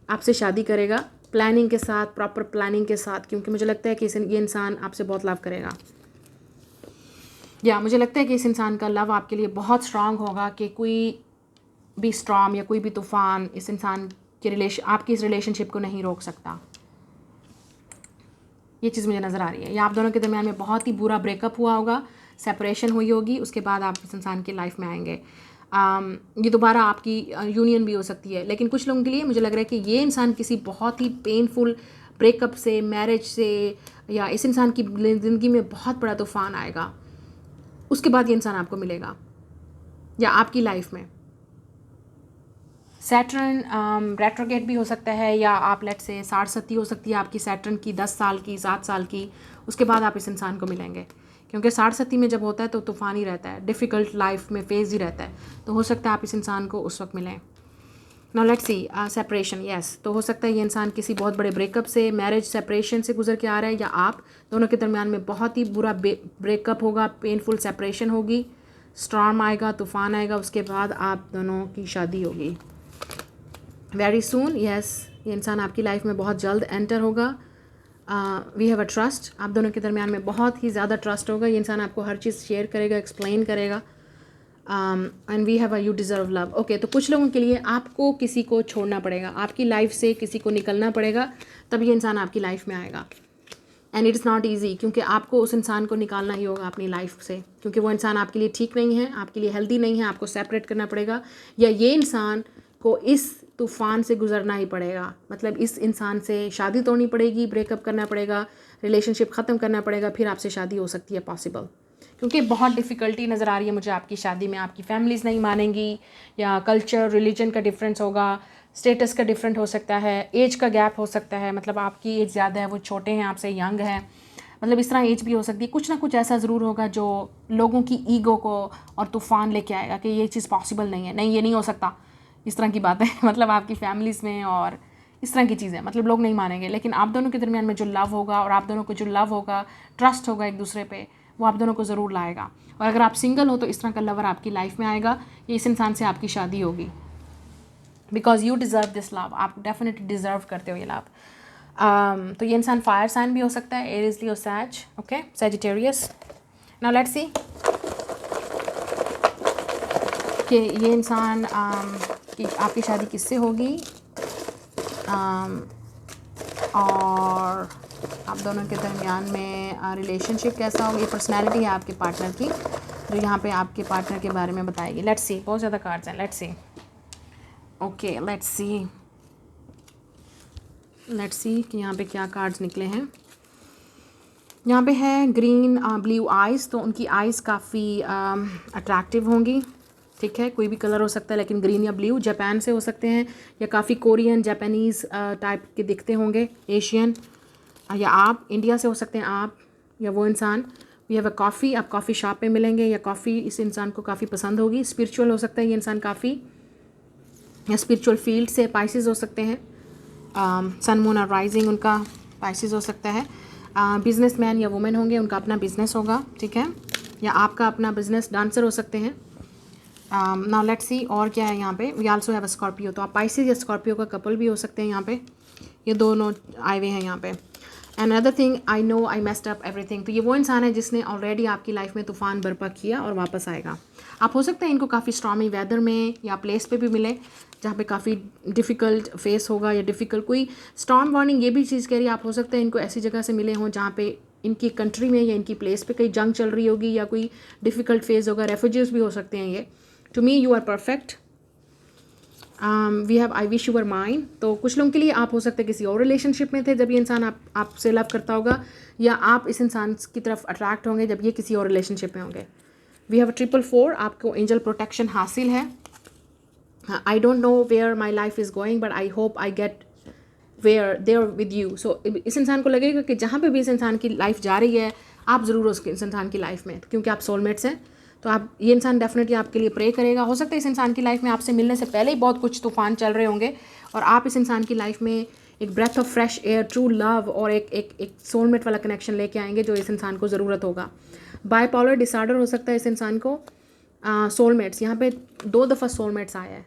आपसे शादी करेगा, प्लानिंग के साथ, प्रॉपर प्लानिंग के साथ, क्योंकि मुझे लगता है कि ये इंसान आपसे बहुत लव करेगा। या मुझे लगता है कि इस इंसान का लव आपके लिए बहुत स्ट्रांग होगा, कि कोई भी स्टॉर्म या कोई भी तूफ़ान इस इंसान के आपकी इस रिलेशनशिप को नहीं रोक सकता। ये चीज़ मुझे नज़र आ रही है। या आप दोनों के दरमियान में बहुत ही बुरा ब्रेकअप हुआ होगा, सेपरेशन हुई होगी, उसके बाद आप इस इंसान की लाइफ में आएंगे। ये दोबारा आपकी यूनियन भी हो सकती है। लेकिन कुछ लोगों के लिए मुझे लग रहा है कि ये इंसान किसी बहुत ही पेनफुल ब्रेकअप से, मैरिज से, या इस इंसान की ज़िंदगी में बहुत बड़ा तूफ़ान आएगा, उसके बाद ये इंसान आपको मिलेगा, या आपकी लाइफ में। सैटर्न रेट्रोगेट भी हो सकता है, या आप लेट से 60 हो सकती है आपकी सैटर्न की, 10 साल की, 7 साल की। उसके बाद आप इस इंसान को मिलेंगे, क्योंकि 60 में जब होता है तो तूफ़ान ही रहता है, डिफ़िकल्ट लाइफ में फेज़ ही रहता है। तो हो सकता है आप इस इंसान को उस वक्त मिलें। Now let's C separation, yes. तो हो सकता है ये इंसान किसी बहुत बड़े ब्रेकअप से, मैरिज सेपरेशन से गुजर के आ रहा है, या आप दोनों के दरमियान में बहुत ही बुरा ब्रेकअप होगा, पेनफुल सेपरेशन होगी, स्टॉर्म आएगा, तूफ़ान आएगा, उसके बाद आप दोनों की शादी होगी वेरी सून। यस, ये इंसान आपकी लाइफ में बहुत जल्द एंटर होगा। वी हैव अ ट्रस्ट, आप दोनों के दरमियान में बहुत ही ज़्यादा ट्रस्ट होगा। ये इंसान आपको हर चीज़ शेयर करेगा, एक्सप्लेन करेगा। And we have a you deserve love. Okay, तो कुछ लोगों के लिए आपको किसी को छोड़ना पड़ेगा, आपकी लाइफ से किसी को निकलना पड़ेगा, तब ये इंसान आपकी लाइफ में आएगा। एंड इट्स नॉट ईजी, क्योंकि आपको उस इंसान को निकालना ही होगा अपनी लाइफ से, क्योंकि वो इंसान आपके लिए ठीक नहीं है, आपके लिए हेल्दी नहीं है, आपको सेपरेट करना पड़ेगा, या ये इंसान को इस तूफ़ान से गुजरना ही पड़ेगा। मतलब इस इंसान से शादी तोड़नी पड़ेगी, ब्रेकअप करना पड़ेगा, रिलेशनशिप ख़त्म करना पड़ेगा, फिर आपसे शादी हो सकती है पॉसिबल, क्योंकि बहुत डिफ़िकल्टी नज़र आ रही है मुझे आपकी शादी में। आपकी फैमिलीज़ नहीं मानेंगी, या कल्चर रिलीजन का डिफरेंस होगा, स्टेटस का डिफरेंट हो सकता है, एज का गैप हो सकता है, मतलब आपकी एज ज़्यादा है, वो छोटे हैं आपसे, यंग है, मतलब इस तरह एज भी हो सकती है। कुछ ना कुछ ऐसा ज़रूर होगा जो लोगों की ईगो को और तूफ़ान लेके आएगा कि ये चीज़ पॉसिबल नहीं है, नहीं ये नहीं हो सकता, इस तरह की बातें मतलब आपकी फैमिलीज़ में और इस तरह की चीज़ें, मतलब लोग नहीं मानेंगे। लेकिन आप दोनों के दरमियान में जो लव होगा, और आप दोनों को जो लव होगा, ट्रस्ट होगा एक दूसरे पे, वो आप दोनों को ज़रूर लाएगा। और अगर आप सिंगल हो तो इस तरह का लवर आपकी लाइफ में आएगा, ये इस इंसान से आपकी शादी होगी, because you deserve this love, आप डेफिनेटली डिज़र्व करते हो ये लव। तो ये इंसान फायर साइन भी हो सकता है, Aries, Leo, Sag, okay, Sagittarius. Now let's see कि ये इंसान कि आपकी शादी किससे होगी, और आप दोनों के दरमियान में रिलेशनशिप कैसा होगा। ये पर्सनैलिटी है आपके पार्टनर की, जो यहाँ पे आपके पार्टनर के बारे में बताएगी। लेट्स सी, बहुत ज़्यादा कार्ड्स हैं, let's see, okay let's see कि यहाँ पे क्या कार्ड्स निकले हैं। यहाँ पे है ग्रीन ब्लू आइज़, तो उनकी आइज़ काफ़ी अट्रैक्टिव होंगी, ठीक है, कोई भी कलर हो सकता है, लेकिन ग्रीन या ब्लू। जापान से हो सकते हैं, या काफ़ी कोरियन जापानीज़ टाइप के दिखते होंगे, एशियन, या आप इंडिया से हो सकते हैं, आप या वो इंसान। वी हैव अ कॉफ़ी, आप कॉफ़ी शॉप पे मिलेंगे, या कॉफ़ी इस इंसान को काफ़ी पसंद होगी। स्पिरिचुअल हो सकता है ये इंसान काफ़ी, या स्पिरिचुअल फील्ड से। पाइसेस हो सकते हैं, सन मून और राइजिंग उनका पाइसेस हो सकता है। बिजनेसमैन या वुमेन होंगे, उनका अपना बिजनेस होगा, ठीक है, या आपका अपना बिजनेस। डांसर हो सकते हैं। नाउ लेट्स सी और क्या है यहाँ पे। We also have a Scorpio, तो आप पाइसेस या स्कॉर्पियो का कपल भी हो सकते हैं यहाँ पे, ये दोनों आए हुए हैं यहाँ पे। And other thing, I know I messed up everything, तो ये वो इंसान है जिसने ऑलरेडी आपकी लाइफ में तूफ़ान बर्पा किया और वापस आएगा। आप हो सकते हैं इनको काफ़ी स्टॉर्मी वेदर में या प्लेस पे भी मिले जहाँ पे काफ़ी डिफ़िकल्ट फेस होगा, या डिफ़िकल्ट कोई स्टॉर्म वार्निंग ये भी चीज़ कह रही है। आप हो सकते हैं इनको ऐसी जगह से मिले हों जहाँ पे इनकी कंट्री में या इनकी प्लेस पे कहीं जंग चल रही होगी, या कोई डिफ़िकल्ट फेज़ होगा। रेफ्यूजीज भी हो सकते हैं ये। To me you are perfect, we have I wish your mine, तो कुछ लोगों के लिए आप हो सकते हैं किसी और रिलेशनशिप में थे जब ये इंसान आपसे लव करता होगा, या आप इस इंसान की तरफ अट्रैक्ट होंगे जब ये किसी और रिलेशनशिप में होंगे। वी हैव 444, आपको एंजल प्रोटेक्शन हासिल है। I don't know where my life is going, but I hope I get where there with you. So इस इंसान को लगेगा कि जहाँ पे भी इस इंसान की लाइफ जा रही है, आप ज़रूर उस इंसान की लाइफ में, क्योंकि आप सोलमेट्स हैं। तो आप, ये इंसान डेफिनेटली आपके लिए प्रे करेगा। हो सकता है इस इंसान की लाइफ में आपसे मिलने से पहले ही बहुत कुछ तूफान चल रहे होंगे, और आप इस इंसान की लाइफ में एक breath of fresh air, true love और एक सोलमेट वाला कनेक्शन लेके आएंगे जो इस इंसान को ज़रूरत होगा। बाइपोलर डिसऑर्डर हो सकता है इस इंसान को। सोलमेट्स, यहाँ पे 2 दफ़ा सोलमेट्स आया है,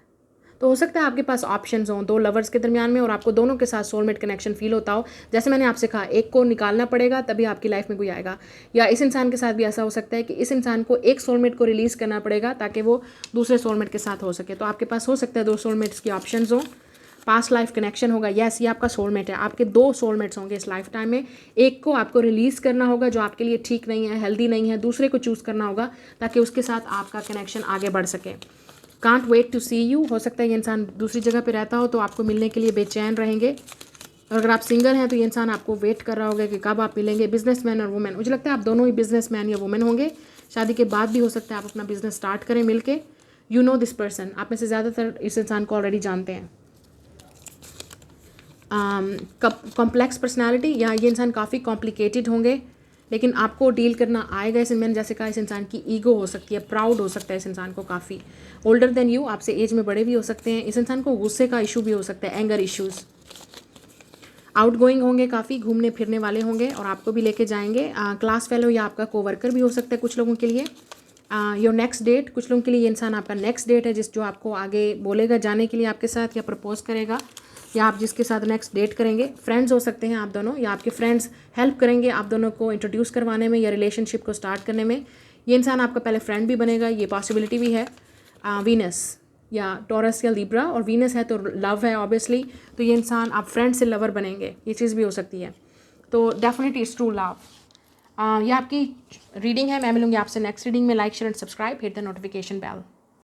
तो हो सकता है आपके पास ऑप्शंस हों 2 लवर्स के दरमियान में, और आपको दोनों के साथ सोलमेट कनेक्शन फील होता हो। जैसे मैंने आपसे कहा, एक को निकालना पड़ेगा तभी आपकी लाइफ में कोई आएगा। या इस इंसान के साथ भी ऐसा हो सकता है कि इस इंसान को एक सोलमेट को रिलीज़ करना पड़ेगा ताकि वो दूसरे सोलमेट के साथ हो सके। तो आपके पास हो सकता है 2 सोलमेट्स की ऑप्शंस हों। पास्ट लाइफ कनेक्शन होगा, यस, ये आपका सोलमेट है। आपके 2 सोलमेट्स होंगे इस लाइफ टाइम में। एक को आपको रिलीज़ करना होगा जो आपके लिए ठीक नहीं है, हेल्दी नहीं है, दूसरे को चूज़ करना होगा ताकि उसके साथ आपका कनेक्शन आगे बढ़ सके। Can't wait to see you, हो सकता है ये इंसान दूसरी जगह पे रहता हो तो आपको मिलने के लिए बेचैन रहेंगे, और अगर आप सिंगल हैं तो ये इंसान आपको वेट कर रहा होगा कि कब आप मिलेंगे। बिजनेसमैन और वुमेन, मुझे लगता है आप दोनों ही बिजनेसमैन या वुमेन होंगे। शादी के बाद भी हो सकता है आप अपना बिजनेस स्टार्ट करें मिलके। यू नो दिस पर्सन, आप में से ज़्यादातर इस इंसान को ऑलरेडी जानते हैं। कॉम्प्लेक्स पर्सनैलिटी, या ये इंसान काफ़ी कॉम्प्लिकेटेड होंगे, लेकिन आपको डील करना आएगा। इस मैंने जैसे कहा, इस इंसान की ईगो हो सकती है, प्राउड हो सकता है इस इंसान को काफ़ी। ओल्डर देन यू, आपसे एज में बड़े भी हो सकते हैं। इस इंसान को गुस्से का इशू भी हो सकता है, एंगर इश्यूज़। आउट गोइंग होंगे, काफ़ी घूमने फिरने वाले होंगे और आपको भी लेके जाएंगे। क्लास फेलो या आपका कोवर्कर भी हो सकता है कुछ लोगों के लिए। योर नेक्स्ट डेट, कुछ लोगों के लिए ये इंसान आपका नेक्स्ट डेट है, जो आपको आगे बोलेगा जाने के लिए आपके साथ, या प्रपोज करेगा, या आप जिसके साथ नेक्स्ट डेट करेंगे। फ्रेंड्स हो सकते हैं आप दोनों, या आपके फ्रेंड्स हेल्प करेंगे आप दोनों को इंट्रोड्यूस करवाने में या रिलेशनशिप को स्टार्ट करने में। ये इंसान आपका पहले फ्रेंड भी बनेगा, ये पॉसिबिलिटी भी है। वीनस या टॉरस या लिब्रा, और वीनस है तो लव है ऑब्वियसली, तो ये इंसान आप फ्रेंड से लवर बनेंगे, ये चीज़ भी हो सकती है। तो डेफिनेटली इट्स ट्रू लव। ये आपकी रीडिंग है। मैं मिलूंगी आपसे नेक्स्ट रीडिंग में। Like share and subscribe, hit the notification bell.